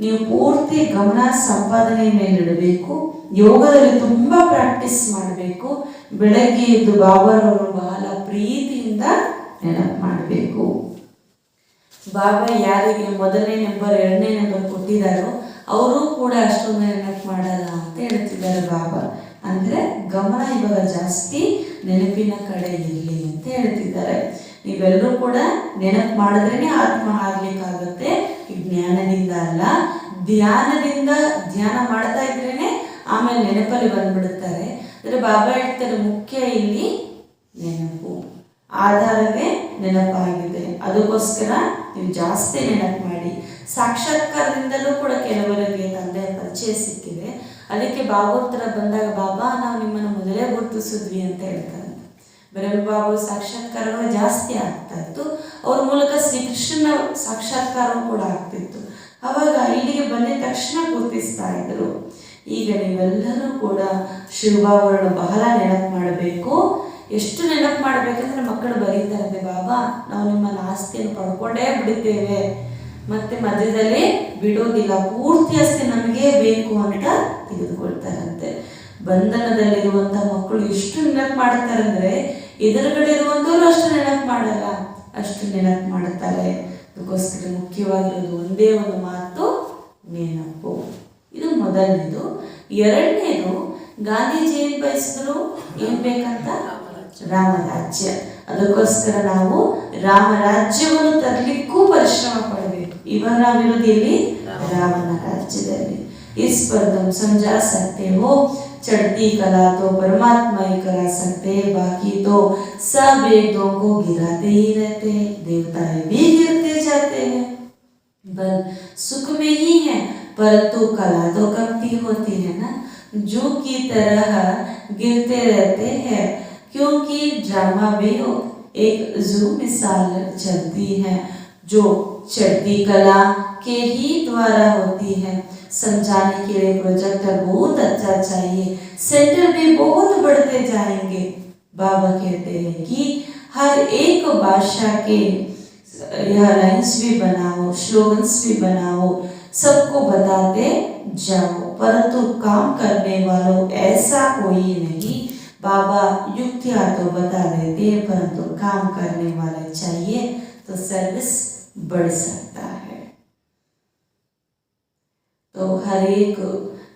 ನೀವು ಪೂರ್ತಿ ಗಮನ ಸಂಪಾದನೆ ಮೇಲೆ ಇಡಬೇಕು. ಯೋಗದಲ್ಲಿ ತುಂಬ ಪ್ರಾಕ್ಟೀಸ್ ಮಾಡಬೇಕು. ಬೆಳಗ್ಗೆ ಎದ್ದು ಬಾಬಾರವರು ಬಹಳ ಪ್ರೀತಿಯಿಂದ ನೆನಪು ಮಾಡಬೇಕು. ಬಾಬಾ ಯಾರಿಗೆ 1ನೇ ನಂಬರ್ 2ನೇ ನಂಬರ್ ಕೊಟ್ಟಿದ್ದಾರೋ ಅವರು ಕೂಡ ಅಷ್ಟೊಂದು ನೆನಪು ಮಾಡಲ್ಲ ಅಂತ ಹೇಳ್ತಿದ್ದಾರೆ ಬಾಬಾ. ಅಂದರೆ ಗಮನ ಇವಾಗ ಜಾಸ್ತಿ ನೆನಪಿನ ಕಡೆ ಇರಲಿ ಅಂತ ಹೇಳ್ತಿದ್ದಾರೆ. ನೀವೆಲ್ಲರೂ ಕೂಡ ನೆನಪು ಮಾಡಿದ್ರೇ ಆತ್ಮ ಆಗ್ಲಿಕ್ಕಾಗುತ್ತೆ. ಜ್ಞಾನದಿಂದ ಅಲ್ಲ, ಧ್ಯಾನ ಮಾಡ್ತಾ ಇದ್ರೇನೆ ಆಮೇಲೆ ನೆನಪಲ್ಲಿ ಬಂದ್ಬಿಡುತ್ತಾರೆ. ಅಂದರೆ ಬಾಬಾ ಹೇಳ್ತಾರೆ ಮುಖ್ಯ ಇಲ್ಲಿ ನೆನಪು, ಆಧಾರವೇ ನೆನಪಾಗಿದೆ. ಅದಕ್ಕೋಸ್ಕರ ನೀವು ಜಾಸ್ತಿ ನೆನಪು ಮಾಡಿ. ಸಾಕ್ಷಾತ್ಕಾರದಿಂದಲೂ ಕೂಡ ಕೆಲವರಿಗೆ ತಂದೆಯ ಪರಿಚಯ ಸಿಕ್ಕಿದೆ. ಅದಕ್ಕೆ ಬಾಬೋತ್ತರ ಬಂದಾಗ ಬಾಬಾ ನಾವು ನಿಮ್ಮನ್ನು ಮೊದಲೇ ಗುರುತಿಸಿದ್ವಿ ಅಂತ ಹೇಳ್ತಾರೆ. ಬ್ರಹ್ಮಬಾಬು ಸಾಕ್ಷಾತ್ಕಾರಗಳು ಜಾಸ್ತಿ ಆಗ್ತಾ ಇತ್ತು. ಅವ್ರ ಮೂಲಕ ಶ್ರೀಕೃಷ್ಣನ ಸಾಕ್ಷಾತ್ಕಾರವೂ ಕೂಡ ಆಗ್ತಿತ್ತು. ಅವಾಗ ಇಲ್ಲಿಗೆ ಬಂದಿದ ತಕ್ಷಣ ಗುರುತಿಸ್ತಾ ಇದ್ರು. ಈಗ ನೀವೆಲ್ಲರೂ ಕೂಡ ಶಿವಬಾಬಾವನ್ನು ಬಹಳ ನೆನಪು ಮಾಡಬೇಕು. ಎಷ್ಟು ನೆನಪು ಮಾಡಬೇಕಂದ್ರೆ ಮಕ್ಕಳು ಬರೀತಾರಂತೆ, ಬಾಬಾ ನಾವು ನಿಮ್ಮನ್ನು ಆಸ್ತಿಯನ್ನು ಪಡ್ಕೊಂಡೇ ಬಿಡುತ್ತೇವೆ, ಮತ್ತೆ ಮಧ್ಯದಲ್ಲಿ ಬಿಡೋದಿಲ್ಲ, ಪೂರ್ತಿ ಆಸ್ತಿ ನಮಗೇ ಬೇಕು ಅಂತ ತೆಗೆದುಕೊಳ್ತಾರಂತೆ. ಬಂಧನದಲ್ಲಿರುವಂಥ ಮಕ್ಕಳು ಎಷ್ಟು ನೆನಪು ಮಾಡ್ತಾರೆ ಅಂದರೆ ಎದುರುಗಡೆ ಇರುವಂಥವ್ರು ಅಷ್ಟು ನೆನಪು ಮಾಡಲ್ಲ, ಅಷ್ಟು ನೆನಪು ಮಾಡುತ್ತಾರೆ. ಅದಕ್ಕೋಸ್ಕರ ಮುಖ್ಯವಾಗಿರೋದು ಒಂದೇ ಒಂದು ಮಾತು, ನೆನಪು. ಇದು ಮೊದಲನೇದು. ಎರಡನೇದು, ಗಾಂಧೀಜಿ ಏನು ಬಯಸಿದ್ರು, ಏನು ಬೇಕಂತ? ರಾಮರಾಜ್ಯ. ಅದಕ್ಕೋಸ್ಕರ ನಾವು ರಾಮರಾಜ್ಯವನ್ನು ತರಲಿಕ್ಕೂ ಪರಿಶ್ರಮ ಪಡಬೇಕು. ಇವಾಗ ನಾವಿರೋದು ಇಲ್ಲಿ ರಾಮನ ರಾಜ್ಯದಲ್ಲಿ. इस पर तुम समझा सकते हो। चढ़ती कला तो परमात्मा ही करा सकते हैं, बाकी तो सब एक दो को गिराते ही रहते हैं, देवताएं भी गिरते जाते हैं। बल सुख में ही है, परंतु कला तो कमती होती है ना, जू की तरह गिरते रहते हैं। क्योंकि ड्रामा में एक जू मिसाल चलती है जो चढ़ती कला के ही द्वारा होती है। समझाने के लिए प्रोजेक्टर बहुत अच्छा चाहिए, सेंटर भी बहुत बढ़ते जाएंगे। बाबा कहते हैं कि हर एक भाषा के यह लाइन्स भी बनाओ, स्लोगन्स भी बनाओ, सबको बताते जाओ, परंतु काम करने वालों ऐसा कोई नहीं। बाबा युक्तियां तो बता देते हैं, परंतु काम करने वाले चाहिए तो सर्विस बढ़ सकता है। तो हर एक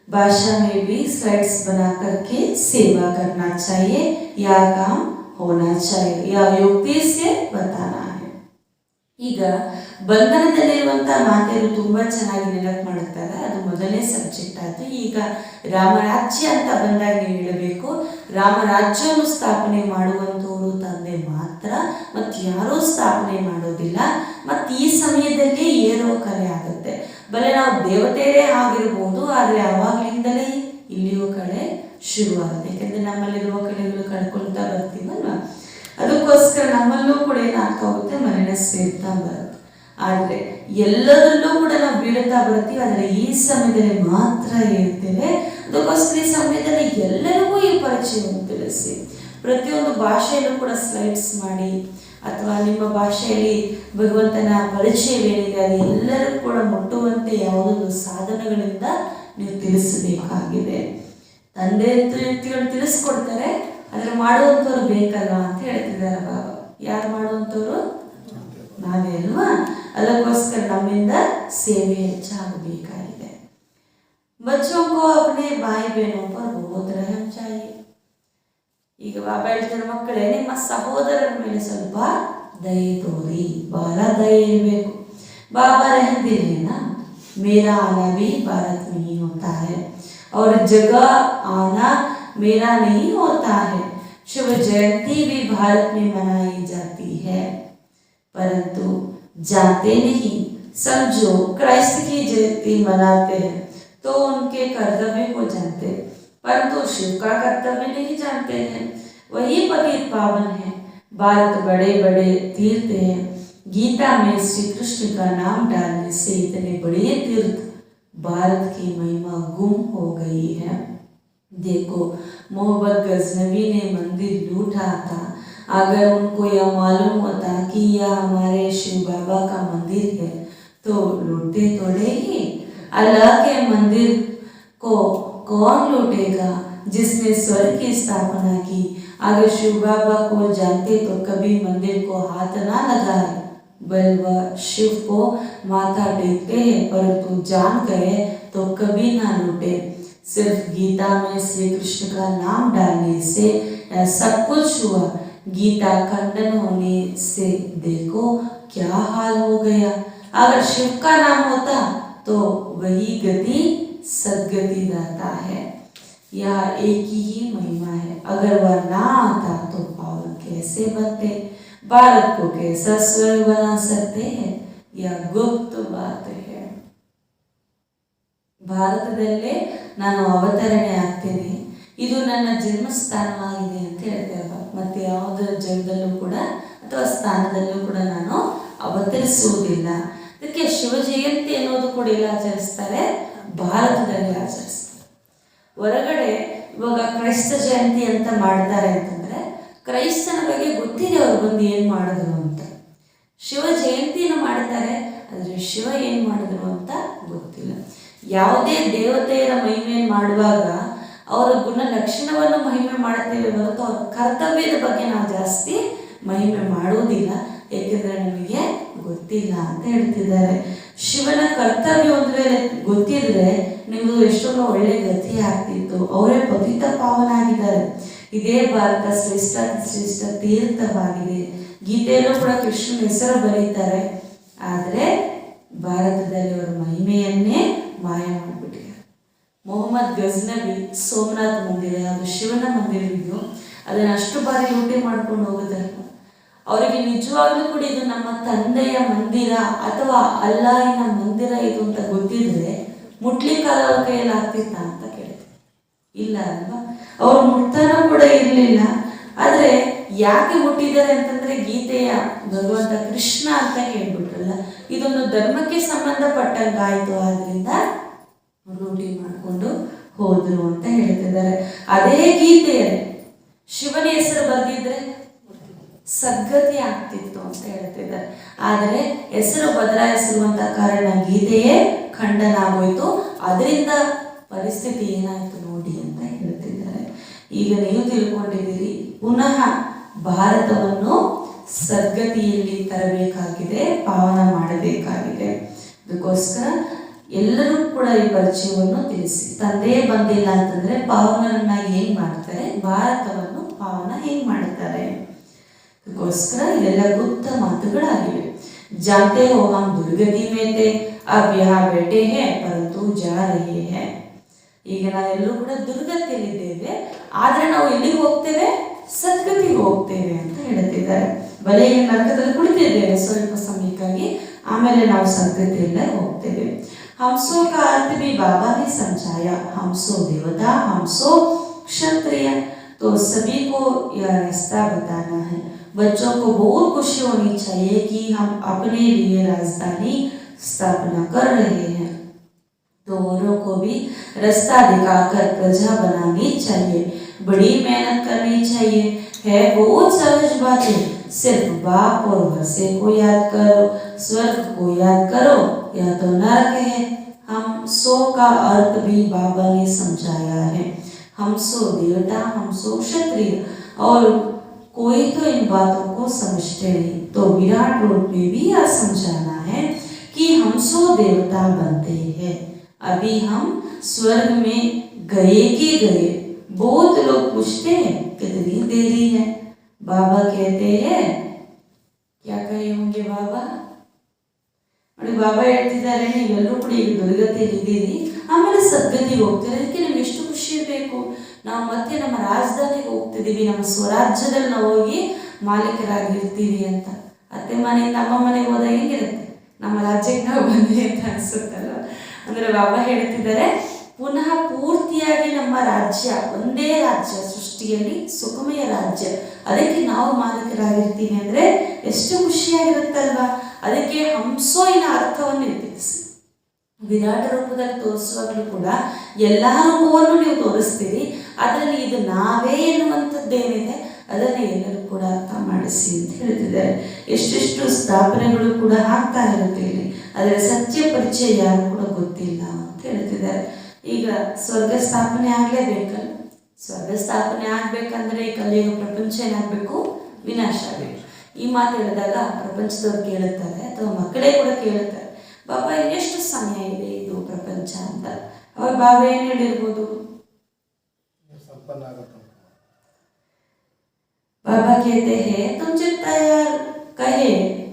भाषा में भी स्लाइड्स बना करके सेवा करना चाहिए, या काम होना चाहिए, या युक्ति से बताना है। ಈಗ ಬಂಧನದಲ್ಲಿರುವಂಥ ಮಾತೆಯರು ತುಂಬ ಚೆನ್ನಾಗಿ ನೆನಪು ಮಾಡುತ್ತಾರೆ, ಅದು ಮೊದಲನೇ ಸಬ್ಜೆಕ್ಟ್ ಆಯಿತು. ಈಗ ರಾಮರಾಜ್ಯ ಅಂತ ಬಂದಾಗ ನೀವು ಹೇಳಬೇಕು, ರಾಮರಾಜ್ಯವನ್ನು ಸ್ಥಾಪನೆ ಮಾಡುವಂಥವರು ತಂದೆ ಮಾತ್ರ, ಮತ್ತು ಯಾರೂ ಸ್ಥಾಪನೆ ಮಾಡೋದಿಲ್ಲ. ಮತ್ತು ಈ ಸಮಯದಲ್ಲಿ ಏನೋ ಕಲೆ ಆಗುತ್ತೆ, ಬಲೆ ನಾವು ದೇವತೆಯರೇ ಆಗಿರ್ಬೋದು, ಆದರೆ ಆವಾಗಲಿಂದಲೇ ಇಲ್ಲಿಯೂ ಕಳೆ ಶುರುವಾಗುತ್ತೆ. ಯಾಕೆಂದರೆ ನಮ್ಮಲ್ಲಿರುವ ಕಲೆಗಳು ಕಳ್ಕೊಳ್ತಾ ಬರ್ತೀವಲ್ವ, ಅದಕ್ಕೋಸ್ಕರ ನಮ್ಮಲ್ಲೂ ಕೂಡ ಏನಾಗ್ತಾ ಹೋಗುತ್ತೆ, ಮಲಿನೆಸ್ ಸೇರ್ತಾ ಬರುತ್ತೆ. ಆದರೆ ಎಲ್ಲದರಲ್ಲೂ ಕೂಡ ನಾವು ಬೀಳುತ್ತಾ ಬರ್ತೀವಿ, ಆದರೆ ಈ ಸಮಯದಲ್ಲಿ ಮಾತ್ರ ಇರ್ತೇವೆ. ಅದಕ್ಕೋಸ್ಕರ ಈ ಸಮಯದಲ್ಲಿ ಎಲ್ಲರಿಗೂ ಈ ಪರಿಚಯವನ್ನು ತಿಳಿಸಿ. ಪ್ರತಿಯೊಂದು ಭಾಷೆಯಲ್ಲೂ ಕೂಡ ಸ್ಲೈಡ್ಸ್ ಮಾಡಿ, ಅಥವಾ ನಿಮ್ಮ ಭಾಷೆಯಲ್ಲಿ ಭಗವಂತನ ಪರಿಚಯವೇನಿದೆ ಅದು ಎಲ್ಲರೂ ಕೂಡ ಮುಟ್ಟುವಂತೆ ಯಾವುದೊಂದು ಸಾಧನಗಳಿಂದ ನೀವು ತಿಳಿಸಬೇಕಾಗಿದೆ. ತಂದೆ ರೀತಿಗಳು ತಿಳಿಸ್ಕೊಡ್ತಾರೆ, ಆದರೆ ಮಾಡುವಂಥವ್ರು ಬೇಕಲ್ವಾ ಅಂತ ಹೇಳ್ತಿದ್ದಾರೆ ಬಾಬಾ. ಯಾರು ಮಾಡುವಂಥವ್ರು? ನಾವೇ ಅಲ್ವಾ. ಅದಕ್ಕೋಸ್ಕರ ನಮ್ಮಿಂದ ಸೇವೆ ಹೆಚ್ಚಾಗಬೇಕಾಗಿದೆ. बच्चों को अपने भाई बहनों पर बहुत रहम चाहिए. ಈಗ ಬಾಬಾ ಹೇಳ್ತಾರೆ, ಮಕ್ಕಳೇ ನಿಮ್ಮ ಸಹೋದರರ ಮೇಲೆ ಸ್ವಲ್ಪ ದಯೆ ತೋರಿ, ಬಹಳ ದಯೆ ಇರಬೇಕು. बाबा रहम दिल है ना, मेरा आना भी भारत में ही होता है और जगह आना मेरा नहीं होता है. शिव जयंती भी भारत में मनाई जाती है, परंतु जानते नहीं, समझो क्राइस्ट की जयंती मनाते हैं तो उनके कर्तव्य को जानते, परंतु शिव का कर्तव्य नहीं जानते हैं. वही पतित पावन है. भारत बड़े बड़े तीर्थ हैं. गीता में श्री कृष्ण का नाम डालने से इतने बड़े तीर्थ भारत की महिमा गुम हो गई है. देखो, मोहम्मद गजनवी ने मंदिर लूटा था. अगर उनको यह मालूम होता कि यह हमारे शिव बाबा का मंदिर है तो लूटते थोड़े ही. अल्लाह के मंदिर को कौन लूटेगा जिसने स्वर्ग की स्थापना की. अगर शिव बाबा को जानते तो कभी मंदिर को हाथ ना लगाए, बल वह शिव को माथा टेकते हैं, परंतु जान गए तो कभी ना लूटे. सिर्फ गीता में श्री कृष्ण का नाम डालने से सब कुछ हुआ. गीता खंडन होने से देखो क्या हाल हो गया. अगर शिव का नाम होता तो वही गति सदगति दाता है. यह एक ही महिमा है. अगर वह ना आता तो पावन कैसे बनते, भारत को कैसा स्वर्ग बना सकते हैं. यह गुप्त बात है. ಭಾರತದಲ್ಲೇ ನಾನು ಅವತರಣೆ ಆಗ್ತೇನೆ, ಇದು ನನ್ನ ಜನ್ಮಸ್ಥಾನವಾಗಿದೆ ಅಂತ ಹೇಳ್ತೇವೆ. ಮತ್ತು ಯಾವುದರ ಜಾಗದಲ್ಲೂ ಕೂಡ ಅಥವಾ ಸ್ಥಾನದಲ್ಲೂ ಕೂಡ ನಾನು ಅವತರಿಸುವುದಿಲ್ಲ. ಅದಕ್ಕೆ ಶಿವ ಜಯಂತಿ ಅನ್ನೋದು ಕೂಡ ಎಲ್ಲ ಆಚರಿಸ್ತಾರೆ, ಭಾರತದಲ್ಲಿ ಆಚರಿಸ್ತಾರೆ. ಹೊರಗಡೆ ಇವಾಗ ಕ್ರೈಸ್ತ ಜಯಂತಿ ಅಂತ ಮಾಡ್ತಾರೆ ಅಂತಂದರೆ ಕ್ರೈಸ್ತನ ಬಗ್ಗೆ ಗೊತ್ತಿದೆ ಅವ್ರು ಬಂದು ಏನು ಮಾಡಿದ್ರು ಅಂತ. ಶಿವ ಜಯಂತಿಯನ್ನು ಮಾಡ್ತಾರೆ, ಆದರೆ ಶಿವ ಏನು ಮಾಡಿದ್ರು ಅಂತ ಗೊತ್ತಿಲ್ಲ. ಯಾವುದೇ ದೇವತೆಯರ ಮಹಿಮೆಯನ್ನು ಮಾಡುವಾಗ ಅವರ ಗುಣ ಲಕ್ಷಣವನ್ನು ಮಹಿಮೆ ಮಾಡುತ್ತೇವೆ ಹೊರತು ಅವ್ರ ಕರ್ತವ್ಯದ ಬಗ್ಗೆ ನಾವು ಜಾಸ್ತಿ ಮಹಿಮೆ ಮಾಡುವುದಿಲ್ಲ, ಏಕೆಂದರೆ ನಮಗೆ ಗೊತ್ತಿಲ್ಲ ಅಂತ ಹೇಳ್ತಿದ್ದಾರೆ. ಶಿವನ ಕರ್ತವ್ಯ ಒಂದು ವೇಳೆ ಗೊತ್ತಿದ್ರೆ ನಿಮ್ಮದು ಎಷ್ಟೊಂದು ಒಳ್ಳೆ ಗತಿ ಆಗ್ತಿತ್ತು. ಅವರೇ ಪತಿತ ಪಾವನಾಗಿದ್ದಾರೆ. ಇದೇ ಭಾರತ ಶ್ರೇಷ್ಠ ಶ್ರೇಷ್ಠ ತೀರ್ಥವಾಗಿದೆ. ಗೀತೆಯಲ್ಲೂ ಕೂಡ ಕೃಷ್ಣನ ಹೆಸರು ಬರೀತಾರೆ, ಆದರೆ ಭಾರತದಲ್ಲಿ ಅವರ ಮಹಿಮೆಯನ್ನೇ ಮಾಯ ಮಾಡಿಬಿಟ್ಟಿದ್ದಾರೆ. ಮೊಹಮ್ಮದ್ ಗಜ್ನವಿ ಸೋಮನಾಥ್ ಮಂದಿರ, ಅದು ಶಿವನ ಮಂದಿರವಿದ್ದು ಅದನ್ನು ಅಷ್ಟು ಬಾರಿ ಲೂಟಿ ಮಾಡ್ಕೊಂಡು ಹೋಗುತ್ತಲ್ಲ, ಅವರಿಗೆ ನಿಜವಾಗ್ಲೂ ಕೂಡ ಇದು ನಮ್ಮ ತಂದೆಯ ಮಂದಿರ ಅಥವಾ ಅಲ್ಲಾಹಿನ ಮಂದಿರ ಇದು ಅಂತ ಗೊತ್ತಿದ್ರೆ ಮುಟ್ಲಿಕ್ಕಾದ ಅವ್ರ ಕೈಯಲ್ಲಿ ಆಗ್ತಿತ್ತ ಅಂತ ಕೇಳ್ತೀವಿ. ಇಲ್ಲ ಅಲ್ವಾ? ಅವ್ರು ಮುಟ್ತಾನೂ ಕೂಡ ಇರಲಿಲ್ಲ. ಆದರೆ ಯಾಕೆ ಮುಟ್ಟಿದ್ದಾರೆ ಅಂತಂದ್ರೆ ಗೀತೆಯ ಭಗವಂತ ಕೃಷ್ಣ ಅಂತ ಹೇಳ್ಬಿಟ್ರಲ್ಲ, ಇದೊಂದು ಧರ್ಮಕ್ಕೆ ಸಂಬಂಧಪಟ್ಟಂಗಾಯ್ತು, ಆದ್ರಿಂದ ಲೂಟಿ ಮಾಡಿಕೊಂಡು ಹೋದ್ರು ಅಂತ ಹೇಳ್ತಿದ್ದಾರೆ. ಅದೇ ಗೀತೆಯಲ್ಲಿ ಶಿವನ ಹೆಸರು ಬರೆದಿದ್ರೆ ಸದ್ಗತಿ ಆಗ್ತಿತ್ತು ಅಂತ ಹೇಳ್ತಿದ್ದಾರೆ. ಆದರೆ ಹೆಸರು ಬದಲಾಯಿಸಿರುವಂತ ಕಾರಣ ಗೀತೆಯೇ ಖಂಡನ ಆಗೋಯ್ತು. ಅದರಿಂದ ಪರಿಸ್ಥಿತಿ ಏನಾಯ್ತು ನೋಡಿ ಅಂತ ಹೇಳ್ತಿದ್ದಾರೆ. ಈಗ ನೀವು ತಿಳ್ಕೊಂಡಿದ್ದೀರಿ, ಪುನಃ ಭಾರತವನ್ನು ಸದ್ಗತಿಯಲ್ಲಿ ತರಬೇಕಾಗಿದೆ, ಪಾವನ ಮಾಡಬೇಕಾಗಿದೆ. ಅದಕ್ಕೋಸ್ಕರ ಎಲ್ಲರೂ ಕೂಡ ಈ ಪರಿಚಯವನ್ನು ತಿಳಿಸಿ. ತಂದೆಯೇ ಬಂದಿಲ್ಲ ಅಂತಂದ್ರೆ ಪಾವನನ್ನಾಗಿ ಹೇಗ್ ಮಾಡ್ತಾರೆ, ಭಾರತವನ್ನು ಪಾವನ ಹೇಗ್ ಮಾಡ್ತಾರೆ, ಅದಕ್ಕೋಸ್ಕರ ಇದೆಲ್ಲ ಗುಪ್ತ ಮಾತುಗಳಾಗಿವೆ. जानते हो हम दुर्गति में थे अब यहाँ बैठे हैं परंतु जा रहे हैं. ಈಗ ನಾವೆಲ್ಲರೂ ಕೂಡ ದುರ್ಗತಿಯಲ್ಲಿದ್ದೇವೆ, ಆದ್ರೆ ನಾವು ಎಲ್ಲಿಗೆ ಹೋಗ್ತೇವೆ, ಸದ್ಗತಿಗೆ ಹೋಗ್ತೇವೆ ಅಂತ ಹೇಳ್ತಿದ್ದಾರೆ. ಬಲೆ ಈಗ ನರಕದಲ್ಲಿ ಕುಳಿತಿದ್ದೇವೆ ಸ್ವಲ್ಪ ಸಮಯಕ್ಕಾಗಿ, ಆಮೇಲೆ ನಾವು ಸದ್ಗತಿಯಲ್ಲೇ ಹೋಗ್ತೇವೆ. हमसो का अर्थ भी बाबा ने समझाया, हमसो देवता, हमसो क्षत्रिय. तो सभी को यह रास्ता बताना है. बच्चों को बहुत खुशी होनी चाहिए कि हम अपने लिए राजधानी स्थापना कर रहे हैं. तो औरों को भी रास्ता दिखाकर प्रजा बनानी चाहिए. बड़ी मेहनत करनी चाहिए. है बहुत सहज बात है, सिर्फ बाप और वर्षे को याद करो, स्वर्ग को याद करो, यह तो नरक है. हम सो का अर्थ भी बाबा ने समझाया है. हम सो देवता, हम सो क्षत्रिय. और कोई तो इन बातों को समझते नहीं, तो विराट रूप में भी यह समझाना है कि हम सो देवता बनते हैं. अभी हम स्वर्ग में गए कि गए. बहुत लोग पूछते हैं कितनी देरी है. बाबा कहते हैं, क्या कहे होंगे बाबा? ನೋಡಿ, ಬಾಬಾ ಹೇಳ್ತಿದ್ದಾರೆ, ನೀವೆಲ್ಲರೂ ಕೂಡ ಈಗ ದುರ್ಗತಿಯಲ್ಲಿ ಇದ್ದೀರಿ, ಆಮೇಲೆ ಸದ್ಗತಿಗೆ ಹೋಗ್ತೀರಿ. ಅದಕ್ಕೆ ನಿಮ್ಗೆ ಎಷ್ಟು ಖುಷಿ ಇರಬೇಕು. ನಾವು ಮತ್ತೆ ನಮ್ಮ ರಾಜಧಾನಿಗೆ ಹೋಗ್ತಿದ್ದೀವಿ, ನಮ್ಮ ಸ್ವರಾಜ್ಯದಲ್ಲಿ ನಾವು ಹೋಗಿ ಮಾಲೀಕರಾಗಿರ್ತೀವಿ ಅಂತ. ಅತ್ತೆ ಮನೆಯಿಂದ ಅಮ್ಮ ಮನೆಗೆ ಹೋದಾಗ ಹೆಂಗಿರುತ್ತೆ, ನಮ್ಮ ರಾಜ್ಯಕ್ಕೆ ನಾವು ಬಂದ್ವಿ ಅಂತ ಅನ್ಸುತ್ತಲ್ವ. ಅಂದ್ರೆ ಬಾಬಾ ಹೇಳ್ತಿದ್ದಾರೆ, ಪುನಃ ಪೂರ್ತಿಯಾಗಿ ನಮ್ಮ ರಾಜ್ಯ, ಒಂದೇ ರಾಜ್ಯ ಸೃಷ್ಟಿಯಲ್ಲಿ ಸುಖಮಯ ರಾಜ್ಯ, ಅದಕ್ಕೆ ನಾವು ಮಾಲೀಕರಾಗಿರ್ತೀವಿ ಅಂದ್ರೆ ಎಷ್ಟು ಖುಷಿಯಾಗಿರುತ್ತಲ್ವಾ. ಅದಕ್ಕೆ ಹಂಸೋಯಿನ ಅರ್ಥವನ್ನು ತಿಳಿಸಿ. ವಿರಾಟ ರೂಪದಲ್ಲಿ ತೋರಿಸುವಾಗಲೂ ಕೂಡ ಎಲ್ಲ ರೂಪವನ್ನು ನೀವು ತೋರಿಸ್ತೀರಿ, ಅದರಲ್ಲಿ ಇದು ನಾವೇ ಎನ್ನುವಂಥದ್ದೇನಿದೆ ಅದನ್ನು ಎಲ್ಲರೂ ಕೂಡ ಅರ್ಥ ಮಾಡಿಸಿ ಅಂತ ಹೇಳ್ತಿದ್ದಾರೆ. ಎಷ್ಟೆಷ್ಟು ಸ್ಥಾಪನೆಗಳು ಕೂಡ ಆಗ್ತಾ ಇರುತ್ತೆ ಇಲ್ಲಿ, ಅದರ ಸತ್ಯ ಪರಿಚಯ ಯಾರು ಕೂಡ ಗೊತ್ತಿಲ್ಲ ಅಂತ ಹೇಳ್ತಿದ್ದಾರೆ. ಈಗ ಸ್ವರ್ಗ ಸ್ಥಾಪನೆ ಆಗಲೇಬೇಕಲ್ಲ. ಸ್ವರ್ಗ ಸ್ಥಾಪನೆ ಆಗ್ಬೇಕಂದ್ರೆ ಈ ಕಲಿಯುಗ ಪ್ರಪಂಚ ಏನಾಗಬೇಕು, ವಿನಾಶ ಆಗಬೇಕು. ಈ ಮಾತು ಹೇಳಿದಾಗ ಪ್ರಪಂಚದವ್ರು ಕೇಳುತ್ತಾರೆ ಅಥವಾ ಮಕ್ಕಳೇ ಕೂಡ ಕೇಳುತ್ತಾರೆ, ಬಾಬಾ ಇನ್ನೆಷ್ಟು ಸಮಯ ಇದೆ ಇದು ಪ್ರಪಂಚ ಅಂತ. ಅವಾಗ ಬಾಬಾ ಏನು ಹೇಳಿರ್ಬೋದು, बाबा कहते हैं तुम जब तैयार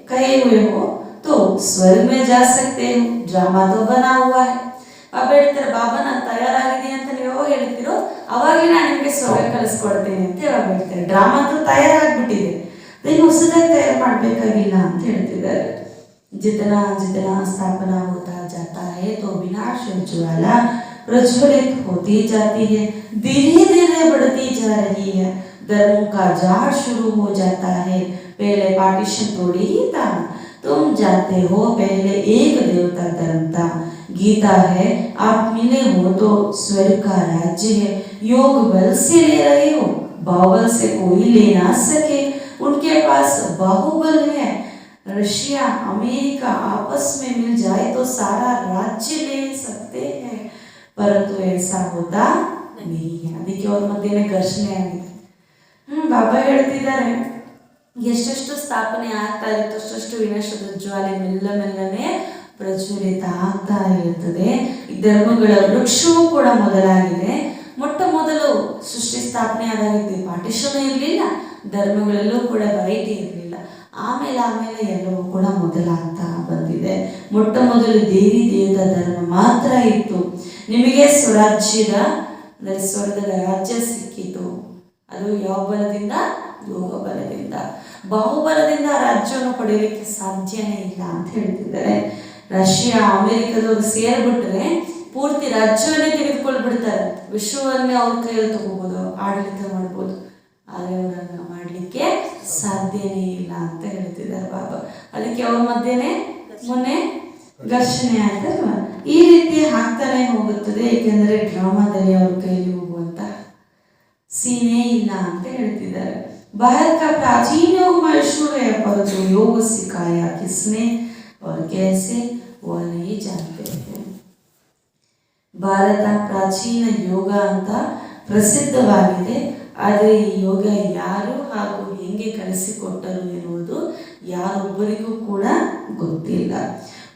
कहे हुए हो तो स्वर्ग में जा सकते हो. ड्रामा तो बना हुआ है. ಬಾಬಾ ಹೇಳ್ತಾರೆ, ಬಾಬಾ ನಾನು ತಯಾರಾಗಿದ್ದೀನಿ ಅಂತ ನೀವು ಯಾವಾಗ ಹೇಳ್ತೀರೋ ಅವಾಗಲೇ ನಾನು ನಿಮಗೆ ಸ್ವರ್ಗ ಕಳಿಸ್ಕೊಡ್ತೇನೆ ಅಂತ ಯಾವಾಗ ಹೇಳ್ತಾರೆ. ಡ್ರಾಮಾ ಅಂತೂ ತಯಾರಾಗ್ಬಿಟ್ಟಿದೆ, ಅದನ್ನು ಹೊಸದಾಗಿ ತಯಾರು ಮಾಡಬೇಕಾಗಿಲ್ಲ ಅಂತ ಹೇಳ್ತಿದ್ದಾರೆ. जितना जितना स्थापना होता जाता है तो विनाश ज्वाला प्रज्वलित होती जाती है, धीरे धीरे बढ़ती जा रही है. धर्मों का जाड़ शुरू हो जाता है. पहले पार्टीशन थोड़ी ही था, तुम जानते हो पहले एक देवता धर्म था. गीता है, आप मिले हो तो स्वर्ग का राज्य है. योग बल से ले रहे हो, बाहुबल से कोई ले ना सके. उनके पास बाहुबल है. रशिया अमेरिका आपस में मिल जाए तो सारा राज्य ले सकते हैं, परंतु ऐसा होता नहीं है. ಅದಕ್ಕೆ ಅವ್ರ ಮಧ್ಯೆ ಘರ್ಷಣೆ ಆಗಿದೆ. ಬಾಬಾ ಹೇಳ್ತಿದ್ದಾರೆ, ಎಷ್ಟೆಷ್ಟು ಸ್ಥಾಪನೆ ಆಗ್ತಾ ಇರುತ್ತೋ ಅಷ್ಟಷ್ಟು ವಿನಾಶದ ಜ್ವಾಲೆ ಮೆಲ್ಲ ಮೆಲ್ಲನೆ ಪ್ರಜ್ವಲಿತ ಆಗ್ತಾ ಇರುತ್ತದೆ. ಈ ಧರ್ಮಗಳ ವೃಕ್ಷವೂ ಕೂಡ ಮೊದಲಾಗಿದೆ. ಮೊಟ್ಟ ಮೊದಲು ಸೃಷ್ಟಿ ಸ್ಥಾಪನೆ ಆದಾಗಿದ್ದು ಪಾರ್ಟಿಷನ್ ಇರಲಿಲ್ಲ, ಧರ್ಮಗಳಲ್ಲೂ ಕೂಡ ವೆರೈಟಿ ಇರಲಿಲ್ಲ. ಆಮೇಲೆ ಎಲ್ಲವೂ ಕೂಡ ಮೊದಲಾಗ್ತಾ ಬಂದಿದೆ. ಮೊಟ್ಟ ಮೊದಲು ದೇವಿ ದೇವತಾ ಧರ್ಮ ಮಾತ್ರ ಇತ್ತು. ನಿಮಗೆ ಸ್ವರಾಜ್ಯದ ಅಂದರೆ ಸ್ವರ್ಗದ ರಾಜ್ಯ ಸಿಕ್ಕಿತು. ಅದು ಯಾವ ಬಲದಿಂದ? ಯೋಗ ಬಲದಿಂದ. ಬಾಹುಬಲದಿಂದ ಆ ರಾಜ್ಯವನ್ನು ಪಡೆಯಲಿಕ್ಕೆ ಸಾಧ್ಯನೇ ಇಲ್ಲ ಅಂತ ಹೇಳ್ತಿದ್ದಾರೆ. ರಷ್ಯಾ ಅಮೆರಿಕದವರು ಸೇರಿಬಿಟ್ರೆ ಪೂರ್ತಿ ರಾಜ್ಯವನ್ನೇ ತೆಗೆದುಕೊಳ್ಬಿಡ್ತಾರೆ. ವಿಶ್ವವನ್ನೇ ಅವ್ರ ಕೈಯಲ್ಲಿ ತಗೋಬೋದು, ಆಡಳಿತ ಮಾಡ್ಬೋದು. ಆದರೆ ಅವರನ್ನು ಮಾಡಲಿಕ್ಕೆ ಸಾಧ್ಯನೇ ಇಲ್ಲ ಅಂತ ಹೇಳ್ತಿದ್ದಾರೆ ಬಾಬಾ. ಅದಕ್ಕೆ ಅವ್ರ ಮಧ್ಯೆನೇ ಮೊನ್ನೆ ಘರ್ಷಣೆ ಆಯ್ತಲ್ವ. ಈ ರೀತಿ ಆಗ್ತಾನೆ ಹೋಗುತ್ತದೆ. ಏಕೆಂದರೆ ಡ್ರಾಮಾದಲ್ಲಿ ಅವ್ರ ಕೈಯಲ್ಲಿ ಹೋಗುವಂತ ಸೀನೇ ಇಲ್ಲ ಅಂತ ಹೇಳ್ತಿದ್ದಾರೆ. भारत का प्राचीन योग मशहूर है, परंतु योग सिखाया किसने और कैसे वो नहीं जानते हैं. ಭಾರತ ಪ್ರಾಚೀನ ಯೋಗ ಅಂತ ಪ್ರಸಿದ್ಧವಾಗಿದೆ. ಆದರೆ ಈ ಯೋಗ ಯಾರು ಹಾಗೂ ಹೆಂಗೆ ಕಲಿಸಿಕೊಟ್ಟರು ಎನ್ನುವುದು ಯಾರೊಬ್ಬರಿಗೂ ಕೂಡ ಗೊತ್ತಿಲ್ಲ.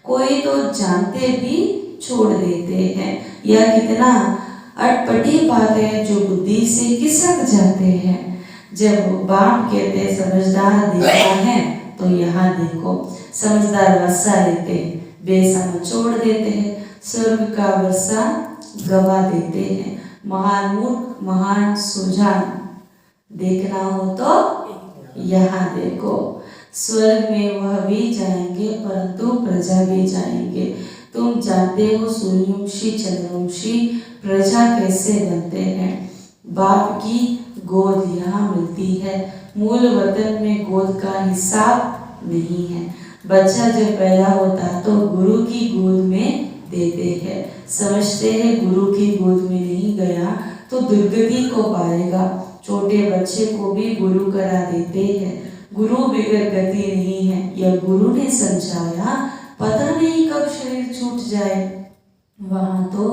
कोई तो जानते भी छोड़ देते हैं. यह कितना अटपटी बात है जो बुद्धि से खिसक जाते हैं. जब बाप कहते समझदार देखा है तो यहाँ देखो, समझदार वर्षा देते हैं, बेसमझ छोड़ देते हैं, स्वर्ग का वर्षा गवा देते हैं. महान मूर्ख महान सुजान, देखना हो तो यहाँ देखो. स्वर्ग में वह भी जाएंगे परंतु प्रजा भी जाएंगे. तुम जानते हो सूर्यवंशी चंद्रवंशी प्रजा कैसे बनते हैं. बाप की गोद यहाँ मिलती है. मूल वतन में गोद का हिसाब नहीं है. बच्चा जब पैदा होता तो गुरु की गोद में देते हैं. समझते हैं गुरु की गोद में नहीं गया तो दुर्गति को पाएगा. छोटे बच्चे को भी गुरु करा देते हैं. गुरु बिगड़ गति नहीं है, यह गुरु ने समझाया. पता नहीं कब शरीर छूट जाए. वहाँ तो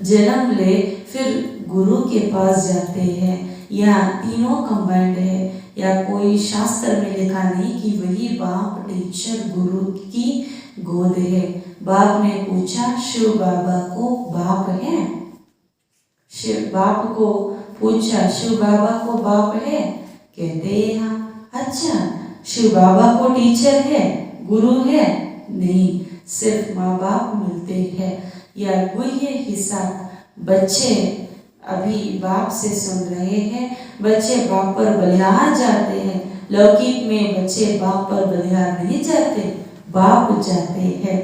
जन्म ले फिर गुरु के पास जाते हैं. यह तीनों कंबाइंड है. या कोई शास्त्र में लिखा नहीं कि वही बाप टीचर गुरु की गोद है. बाप ने पूछा शिव बाबा को बाप है. शिव बाप को पूछा शिव बाबा को बाप है. कहते हाँ. अच्छा, शिव बाबा को टीचर है, गुरु है? नहीं, सिर्फ माँ बाप मिलते हैं. या गुह्य हिसाब बच्चे अभी बाप से सुन रहे हैं. बच्चे बाप पर बलिहार जाते हैं. लौकिक में बच्चे बाप पर बलिहार नहीं जाते, बाप जाते हैं.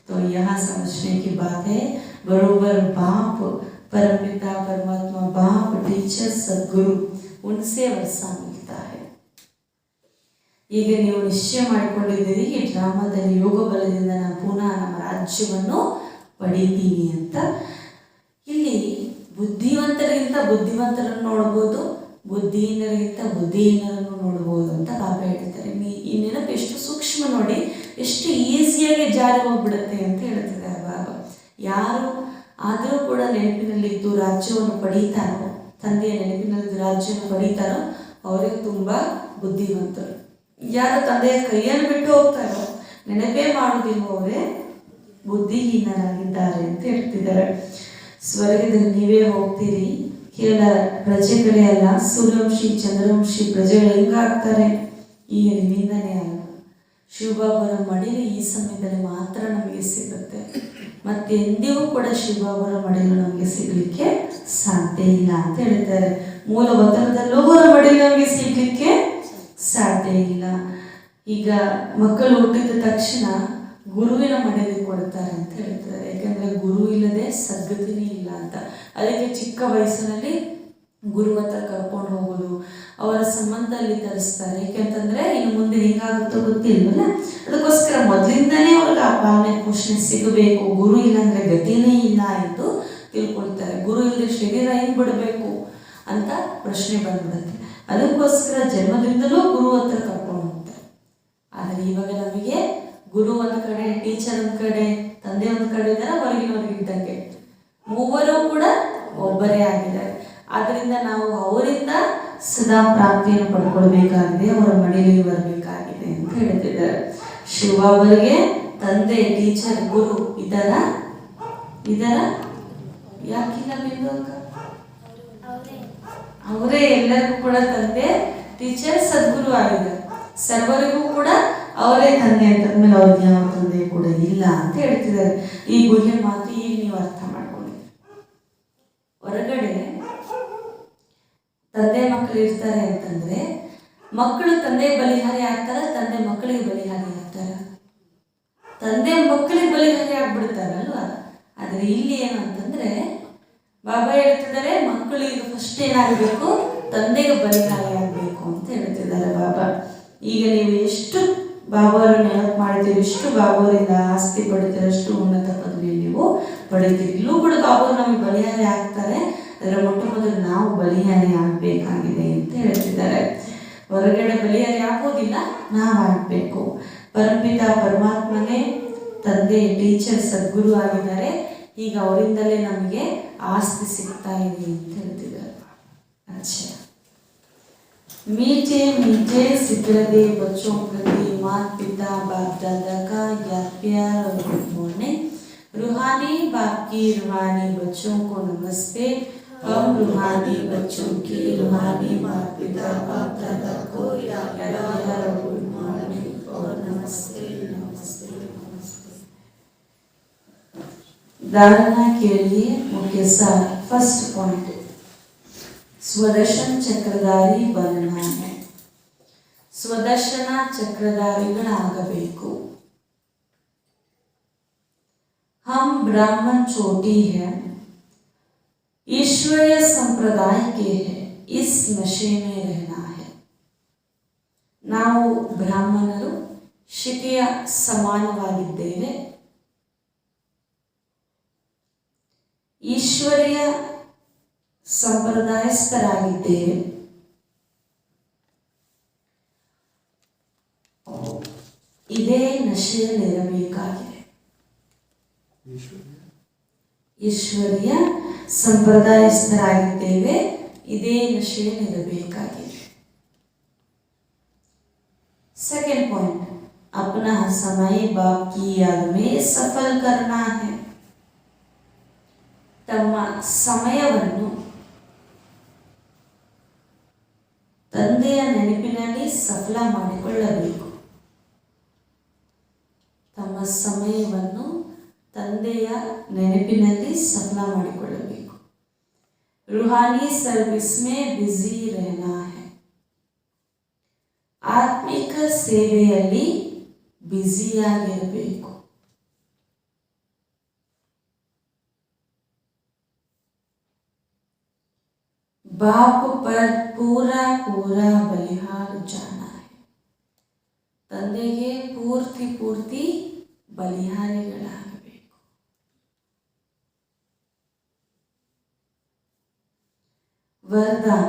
तो यहाँ समझने की बात है. बरोबर बाप परमपिता परमात्मा बाप टीचर सद्गुरु उनसे वर्षा मिलता है. ಈಗ ನೀವು ನಿಶ್ಚಯ ಮಾಡಿಕೊಂಡಿದ್ದೀರಿ ಈ ಡ್ರಾಮಾದಲ್ಲಿ ಯೋಗ ಬಲದಿಂದ ನಾನು ಪುನಃ ನಮ್ಮ ರಾಜ್ಯವನ್ನು ಪಡಿತೀನಿ ಅಂತ. ಇಲ್ಲಿ ಬುದ್ಧಿವಂತರಿಗಿಂತ ಬುದ್ಧಿವಂತರನ್ನು ನೋಡ್ಬೋದು, ಬುದ್ಧಿಹೀನರಿಗಿಂತ ಬುದ್ಧಿಹೀನರನ್ನು ನೋಡ್ಬೋದು ಅಂತ ಬಾಬಾ ಹೇಳ್ತಾರೆ. ಈ ನೆನಪು ಎಷ್ಟು ಸೂಕ್ಷ್ಮ ನೋಡಿ, ಎಷ್ಟು ಈಸಿಯಾಗಿ ಜಾರಿ ಹೋಗ್ಬಿಡುತ್ತೆ ಅಂತ ಹೇಳ್ತಿದ್ದಾರೆ ಬಾಬಾ. ಯಾರು ಆದರೂ ಕೂಡ ನೆನಪಿನಲ್ಲಿದ್ದು ರಾಜ್ಯವನ್ನು ಪಡೀತಾರೋ, ತಂದೆಯ ನೆನಪಿನಲ್ಲಿ ರಾಜ್ಯವನ್ನು ಪಡೀತಾರೋ ಅವರಿಗೆ ತುಂಬ ಬುದ್ಧಿವಂತರು. ಯಾರು ತಂದೆಯ ಕೈಯನ್ನು ಬಿಟ್ಟು ಹೋಗ್ತಾರೋ, ನೆನಪೇ ಮಾಡುವುದಿಲ್ಲ, ಅವರೇ ಬುದ್ಧಿಹೀನರಾಗಿದ್ದಾರೆ ಅಂತ ಹೇಳ್ತಿದ್ದಾರೆ. ಸ್ವರ್ಗದಲ್ಲಿ ನೀವೇ ಹೋಗ್ತೀರಿ, ಕೇವಲ ಪ್ರಜೆಗಳೇ ಅಲ್ಲ, ಸೂರ್ಯವಂಶಿ ಚಂದ್ರವಂಶಿ ಪ್ರಜೆಗಳು ಹೆಂಗಾಗ್ತಾರೆ ಈಗ ನಿಮ್ಮಿಂದನೇ ಅಲ್ಲ. ಶಿವಬಾಬರ ಮಡಿಲು ಈ ಸಮಯದಲ್ಲಿ ಮಾತ್ರ ನಮಗೆ ಸಿಗುತ್ತೆ. ಮತ್ತೆ ಎಂದಿಗೂ ಕೂಡ ಶಿವಬಾಬರ ಮಡಿಲು ನಮಗೆ ಸಿಗಲಿಕ್ಕೆ ಸಾಧ್ಯ ಇಲ್ಲ ಅಂತ ಹೇಳ್ತಾರೆ. ಮೂಲ ವತನದಲ್ಲೂ ಅವರ ಮಡಿಲು ನಮಗೆ ಸಿಗಲಿಕ್ಕೆ ಸಾಧ್ಯ ಇಲ್ಲ. ಈಗ ಮಕ್ಕಳು ಹುಟ್ಟಿದ ತಕ್ಷಣ ಗುರುವಿನ ಮನೆಯಲ್ಲಿ ಕೊಡ್ತಾರೆ ಅಂತ ಹೇಳ್ತಾರೆ. ಯಾಕೆಂದರೆ ಗುರು ಇಲ್ಲದೆ ಸದ್ಗತಿನೇ ಇಲ್ಲ ಅಂತ. ಅದಕ್ಕೆ ಚಿಕ್ಕ ವಯಸ್ಸಿನಲ್ಲಿ ಗುರು ಹತ್ರ ಕರ್ಕೊಂಡು ಹೋಗೋದು, ಅವರ ಸಂಬಂಧ ಅಲ್ಲಿ ತರಿಸ್ತಾರೆ. ಯಾಕೆಂತಂದರೆ ಇನ್ನು ಮುಂದೆ ಹೇಗಾಗುತ್ತೋ ಗೊತ್ತಿಲ್ವಲ್ಲ, ಅದಕ್ಕೋಸ್ಕರ ಮೊದಲಿಂದನೇ ಅವ್ರಿಗೆ ಆ ಪಾಲನೆ ಪೋಷಣೆ ಸಿಗಬೇಕು. ಗುರು ಇಲ್ಲಾಂದರೆ ಗತಿನೇ ಇಲ್ಲ ಎಂದು ತಿಳ್ಕೊಳ್ತಾರೆ. ಗುರು ಇಲ್ಲದೆ ಶರೀರ ಹೆಂಗೆ ಬಿಡಬೇಕು ಅಂತ ಪ್ರಶ್ನೆ ಬಂದ್ಬಿಡುತ್ತೆ. ಅದಕ್ಕೋಸ್ಕರ ಜನ್ಮದಿಂದಲೂ ಗುರು ಹತ್ರ ಕರ್ಕೊಂಡು ಹೋಗ್ತಾರೆ. ಆದರೆ ಇವಾಗ ನಮಗೆ ಗುರು ಒಂದು ಕಡೆ, ಟೀಚರ್ ಒಂದು ಕಡೆ, ತಂದೆ ಒಂದು ಕಡೆ ಇದ್ದಾರೆ, ಹೊರಗಿನವ್ರಿಗೆ ಇದ್ದಂಗೆ ಮೂವರು ಕೂಡ ಒಬ್ಬರೇ ಆಗಿದ್ದಾರೆ. ಆದ್ದರಿಂದ ನಾವು ಅವರಿಂದ ಸದಾ ಪ್ರಾಪ್ತಿಯನ್ನು ಪಡ್ಕೊಳ್ಬೇಕಾಗಿದೆ, ಅವರ ಮಡಿಲಿಗೆ ಬರಬೇಕಾಗಿದೆ ಅಂತ ಹೇಳ್ತಿದ್ದಾರೆ. ಶಿವಬಾಬರಿಗೆ ತಂದೆ, ಟೀಚರ್, ಗುರು ಇದರ ಯಾಕಿಲ್ಲ ಬಿಂದು ಅಕ್ಕ? ಅವರೇ ಎಲ್ಲರಿಗೂ ಕೂಡ ತಂದೆ, ಟೀಚರ್, ಸದ್ಗುರು ಆಗಿದ್ದಾರೆ. ಸರ್ವರಿಗೂ ಕೂಡ ಅವರೇ ತಂದೆ ಅಂತಂದ್ಮೇಲೆ ಅವ್ರಿಗೆ ಯಾವ ತಂದೆ ಕೂಡ ಇಲ್ಲ ಅಂತ ಹೇಳ್ತಿದ್ದಾರೆ. ಈ ಗುಹ್ಯ ಮಾತು ಈಗ ನೀವು ಅರ್ಥ ಮಾಡ್ಕೊಂಡಿದ್ದೀರಿ. ಹೊರಗಡೆ ತಂದೆ ಮಕ್ಕಳು ಇರ್ತಾರೆ ಅಂತಂದ್ರೆ ಮಕ್ಕಳು ತಂದೆ ಬಲಿಹಾರಿ ಆಗ್ತಾರ, ತಂದೆ ಮಕ್ಕಳಿಗೆ ಬಲಿಹಾರಿ ಆಗ್ತಾರ, ತಂದೆ ಮಕ್ಕಳಿಗೆ ಬಲಿಹಾರಿ ಆಗ್ಬಿಡ್ತಾರಲ್ವ. ಆದ್ರೆ ಇಲ್ಲಿ ಏನು ಅಂತಂದ್ರೆ ಬಾಬಾ ಹೇಳ್ತಿದ್ದಾರೆ ಮಕ್ಕಳಿಗೆ ಫಸ್ಟ್ ಏನಾಗಬೇಕು, ತಂದೆಗೆ ಬಲಿಹಾರಿ ಆಗಬೇಕು ಅಂತ ಹೇಳ್ತಿದ್ದಾರೆ ಬಾಬಾ. ಈಗ ನೀವು ಎಷ್ಟು ಬಾಬಾರನ್ನು ನೆನಪು ಮಾಡ್ತೀರಿ, ಎಷ್ಟು ಬಾಬಾವರಿಂದ ಆಸ್ತಿ ಪಡಿತೀರಿ, ಅಷ್ಟು ಉನ್ನತ ಪದವಿ ನೀವು ಪಡಿತೀರಿ. ಇಲ್ಲೂ ಕೂಡ ಬಾಬಾರು ನಮಗೆ ಬಲಿಹಾರಿ ಆಗ್ತಾರೆ. ಅದರ ಮೊಟ್ಟ ಮೊದಲು ನಾವು ಬಲಿಹಾರಿ ಆಗಬೇಕಾಗಿದೆ ಅಂತ ಹೇಳ್ತಿದ್ದಾರೆ. ಹೊರಗಡೆ ಬಲಿಹಾರಿ ಆಗೋದಿಲ್ಲ, ನಾವು ಆಗಬೇಕು. ಪರಮಪಿತ ಪರಮಾತ್ಮನೇ ತಂದೆ, ಟೀಚರ್, ಸದ್ಗುರು ಆಗಿದ್ದಾರೆ. ಈಗ ಅವರಿಂದಲೇ ನಮಗೆ ಆಸ್ತಿ ಸಿಗ್ತಾ ಇದೆ ಅಂತ ಹೇಳ್ತಿದ್ದಾರೆ. ಅಚ್ಚಾ, मीठे मीठे सिकरदे बच्चों प्रति माता पिता बाप दादा का याद प्यार और गुड मॉर्निंग। रूहानी बाप की रूहानी बच्चों को नमस्ते। हम रूहानी बच्चों की रूहानी माता पिता बाप दादा को याद प्यार और गुड मॉर्निंग और नमस्ते नमस्ते नमस्ते। धारणा के लिए मुख्य सार। फर्स्ट पॉइंट, ಸ್ವದರ್ಶನ ಚಕ್ರಧಾರಿ बनना है। ಸ್ವದರ್ಶನ ಚಕ್ರಧಾರಿಗಳಾಗಬೇಕು. हम ब्राह्मण छोटी है, ईश्वरीय संप्रदाय के है, इस नशे में रहना है। ನಾವು ಬ್ರಾಹ್ಮಣರು ಶಿಕೆಯ ಸಮಾನವಾಗಿದ್ದೇವೆ, ಈಶ್ವರೀಯ ಸಂಪ್ರದಾಯಸ್ಥರಾಗಿದ್ದೇವೆ. ಇದೇ ನಶೆಯಲ್ಲಿರಬೇಕಾಗಿದೆ. ಈಶ್ವರೀಯ ಸಂಪ್ರದಾಯಸ್ಥರಾಗಿದ್ದೇವೆ, ಇದೇ ನಶೆಯಲ್ಲಿರಬೇಕಾಗಿದೆ. सेकंड पॉइंट, अपना समय बाप की याद में सफल करना है। ತಮ್ಮ ಸಮಯವನ್ನು ತಂದೆಯ ನೆನಪಿನಲ್ಲಿ ಸಫಲ ಮಾಡಿಕೊಳ್ಳಬೇಕು. ತಮ್ಮ ಸಮಯವನ್ನು ತಂದೆಯ ನೆನಪಿನಲ್ಲಿ ಸಫಲ ಮಾಡಿಕೊಳ್ಳಬೇಕು. रूहानी सर्विस में बिजी रहना है. ಆತ್ಮಿಕ ಸೇವೆಯಲ್ಲಿ ಬ್ಯುಸಿಯಾಗಿರಬೇಕು. बाप पर पूरा पूरा बलिहार जाना है. ತಂದೆಗೆ ಪೂರ್ತಿ ಪೂರ್ತಿ ಬಲಿಹಾರಿಗಳಾಗಬೇಕು. वरदान,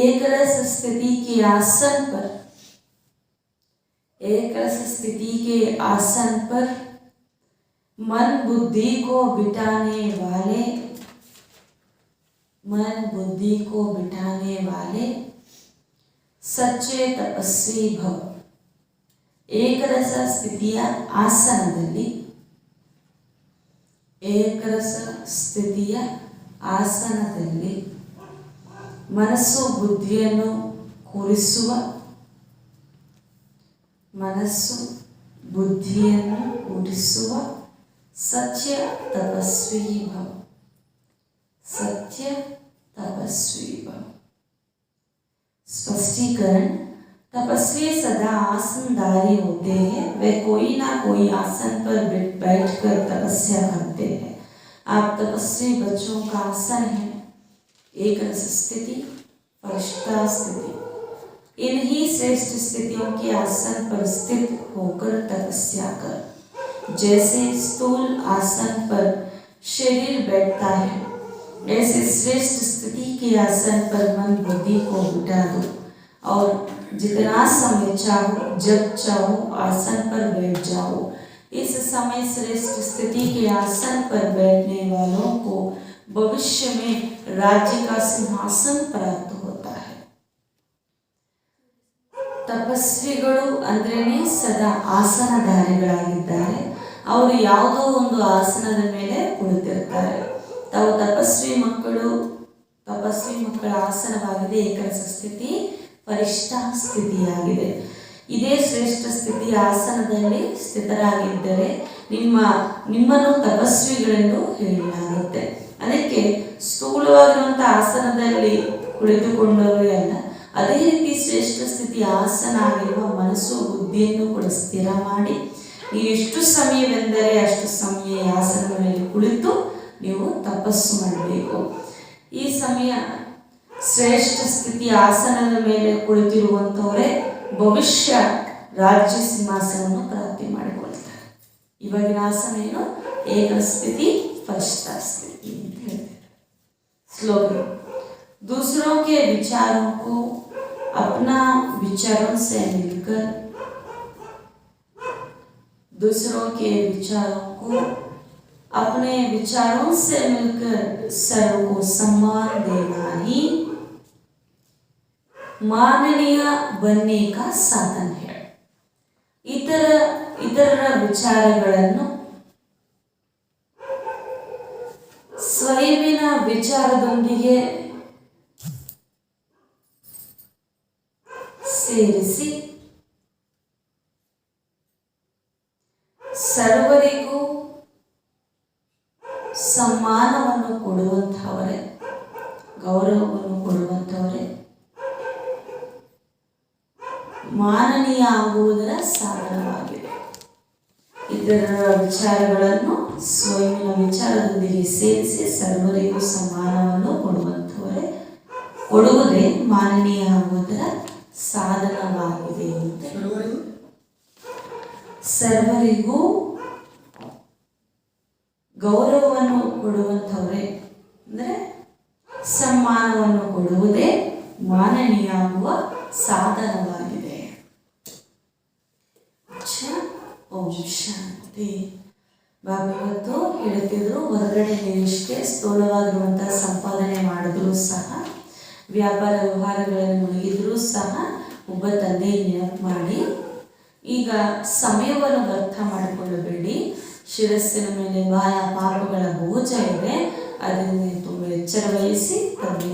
एक रस स्थिति के आसन पर, एक रस स्थिति के आसन पर मन बुद्धि को बिठाने वाले, मन बुद्धि को बिठाने वाले सच्चे तपस्वी भव. ಏಕರಸ ಸ್ಥಿತಿಯ ಆಸನದಲ್ಲಿ, ಏಕರಸ ಸ್ಥಿತಿಯ ಆಸನದಲ್ಲಿ ಮನಸ್ಸು ಬುದ್ಧಿಯನ್ನು ಕೂರಿಸುವ, ಮನಸ್ಸು ಬುದ್ಧಿಯನ್ನು ಕೂರಿಸುವ ಸತ್ಯ ತಪಸ್ವಿ ಭವ. सत्य तपस्वी भव. स्पष्टीकरण, तपस्वी सदा आसनधारी होते हैं, वे कोई ना कोई आसन पर बैठकर तपस्या करते हैं. आप तपस्वी बच्चों का आसन है एक रस स्थिति, फरिश्ता स्थिति. इन्हीं श्रेष्ठ स्थितियों के आसन पर स्थित होकर तपस्या कर. जैसे स्थूल आसन पर शरीर बैठता है, ऐसे श्रेष्ठ स्थिति के आसन पर मन बुद्धि को बिठा दो और जितना समय चाहो जब चाहो आसन पर बैठ जाओ. इस समय श्रेष्ठ स्थिति के आसन पर बैठने वालों को भविष्य में राज्य का सिंहासन प्राप्त होता है. ತಪಸ್ವಿಗಳು ಅಂದ್ರೇನೆ ಸದಾ ಆಸನಧಾರಿಗಳಾಗಿದ್ದಾರೆ. ಅವರು ಯಾವುದೋ ಒಂದು ಆಸನದ ಮೇಲೆ ಕುಳಿತಿರ್ತಾರೆ. ತಾವು ತಪಸ್ವಿ ಮಕ್ಕಳ ಆಸನವಾಗಿದೆ ಏಕರಸ ಸ್ಥಿತಿ, ಫರಿಷ್ಠ ಸ್ಥಿತಿಯಾಗಿದೆ. ಇದೇ ಶ್ರೇಷ್ಠ ಸ್ಥಿತಿ ಆಸನದಲ್ಲಿ ಸ್ಥಿತರಾಗಿದ್ದರೆ ನಿಮ್ಮನ್ನು ತಪಸ್ವಿಗಳೆಂದು ಹೇಳಲಾಗುತ್ತೆ. ಅದಕ್ಕೆ ಸ್ಥೂಲವಾಗಿರುವಂಥ ಆಸನದಲ್ಲಿ ಕುಳಿತುಕೊಂಡವರೇ ಅಲ್ಲ, ಅದೇ ರೀತಿ ಶ್ರೇಷ್ಠ ಸ್ಥಿತಿ ಆಸನ ಆಗಿರುವ ಮನಸ್ಸು ಬುದ್ಧಿಯನ್ನು ಕೂಡ ಸ್ಥಿರ ಮಾಡಿ ನೀವು ಎಷ್ಟು ಸಮಯವೆಂದರೆ ಅಷ್ಟು ಸಮಯ ಈ ಆಸನದ ಮೇಲೆ ಕುಳಿತು ನೀವು ತಪಸ್ಸು ಮಾಡಬೇಕು. ಈ ಸಮಯ ಶ್ರೇಷ್ಠ ಸ್ಥಿತಿ ಆಸನದ ಮೇಲೆ ಕುಳಿತಿರುವಂಥವರೇ ಭವಿಷ್ಯ ರಾಜ್ಯ ಸಿಂಹಾಸನವನ್ನು ಪ್ರಾಪ್ತಿ ಮಾಡಿಕೊಳ್ತಾರೆ. ಇವಾಗಿನ ಆಸನ ಏನು? ಏಕಸ್ಥಿತಿ ಪರಿಷ್ಠಿತಿ ಅಂತ ಹೇಳ್ತಾರೆ. स्लोगन, दूसरों के विचारों को अपना विचारों से मिलकर, दूसरों के विचारों को अपने विचारों से मिलकर सर्व को सम्मान देना ही माननीय बनने का साधन है. ಇತರರ ವಿಚಾರಗಳನ್ನು ಸ್ವಯಂನ ವಿಚಾರದೊಂದಿಗೆ ಸೇರಿಸಿ ಸರ್ವರಿಗೂ ಸಮ್ಮಾನವನ್ನು ಕೊಡುವಂಥವರೇ, ಗೌರವವನ್ನು ಕೊಡುವಂಥವರೇ ಮಾನನೀಯ ಆಗುವುದರ ಸಾಧನವಾಗಿದೆ. ಇತರರ ವಿಚಾರಗಳನ್ನು ಸ್ವಯಂನ ವಿಚಾರದೊಂದಿಗೆ ಸೇರಿಸಿ ಸರ್ವರಿಗೂ ಸಮ್ಮಾನವನ್ನು ಕೊಡುವುದೇ ಮಾನನೀಯ ಆಗುವುದರ ಸಾಧನವಾಗಿದೆ ಅಂತ. ಸರ್ವರಿಗೂ ಗೌರವವನ್ನು ಕೊಡುವಂಥವರೇ ಅಂದರೆ ಸಮ್ಮಾನವನ್ನು ಕೊಡುವುದೇ ಮಾನನೀಯ ಆಗುವ ಸಾಧನವಾಗಿದೆ. ಓಂ ಶಾಂತಿ. ಬಾಬಾ ಇವತ್ತು ಹೇಳ್ತಿದ್ರು, ಹೊರಗಡೆ ನೀವೆಷ್ಟೇ ಸ್ಥೂಲವಾಗಿರುವಂತಹ ಸಂಪಾದನೆ ಮಾಡಿದ್ರೂ ಸಹ, ವ್ಯಾಪಾರ ವ್ಯವಹಾರಗಳಲ್ಲಿ ಮುಳುಗಿದ್ರೂ ಸಹ ಒಬ್ಬ ತಂದೆ ನೆನಪು ಮಾಡಿ, ಈಗ ಸಮಯವನ್ನು ವ್ಯರ್ಥ ಮಾಡಿಕೊಳ್ಳಬೇಡಿ. ಶಿರಸ್ಸಿನ ಮೇಲೆ ಪಾಪಗಳ ಬೋಜ ಇದೆ, ಅದರಿಂದ ತುಂಬ ಎಚ್ಚರ ವಹಿಸಿ ತಂದೆ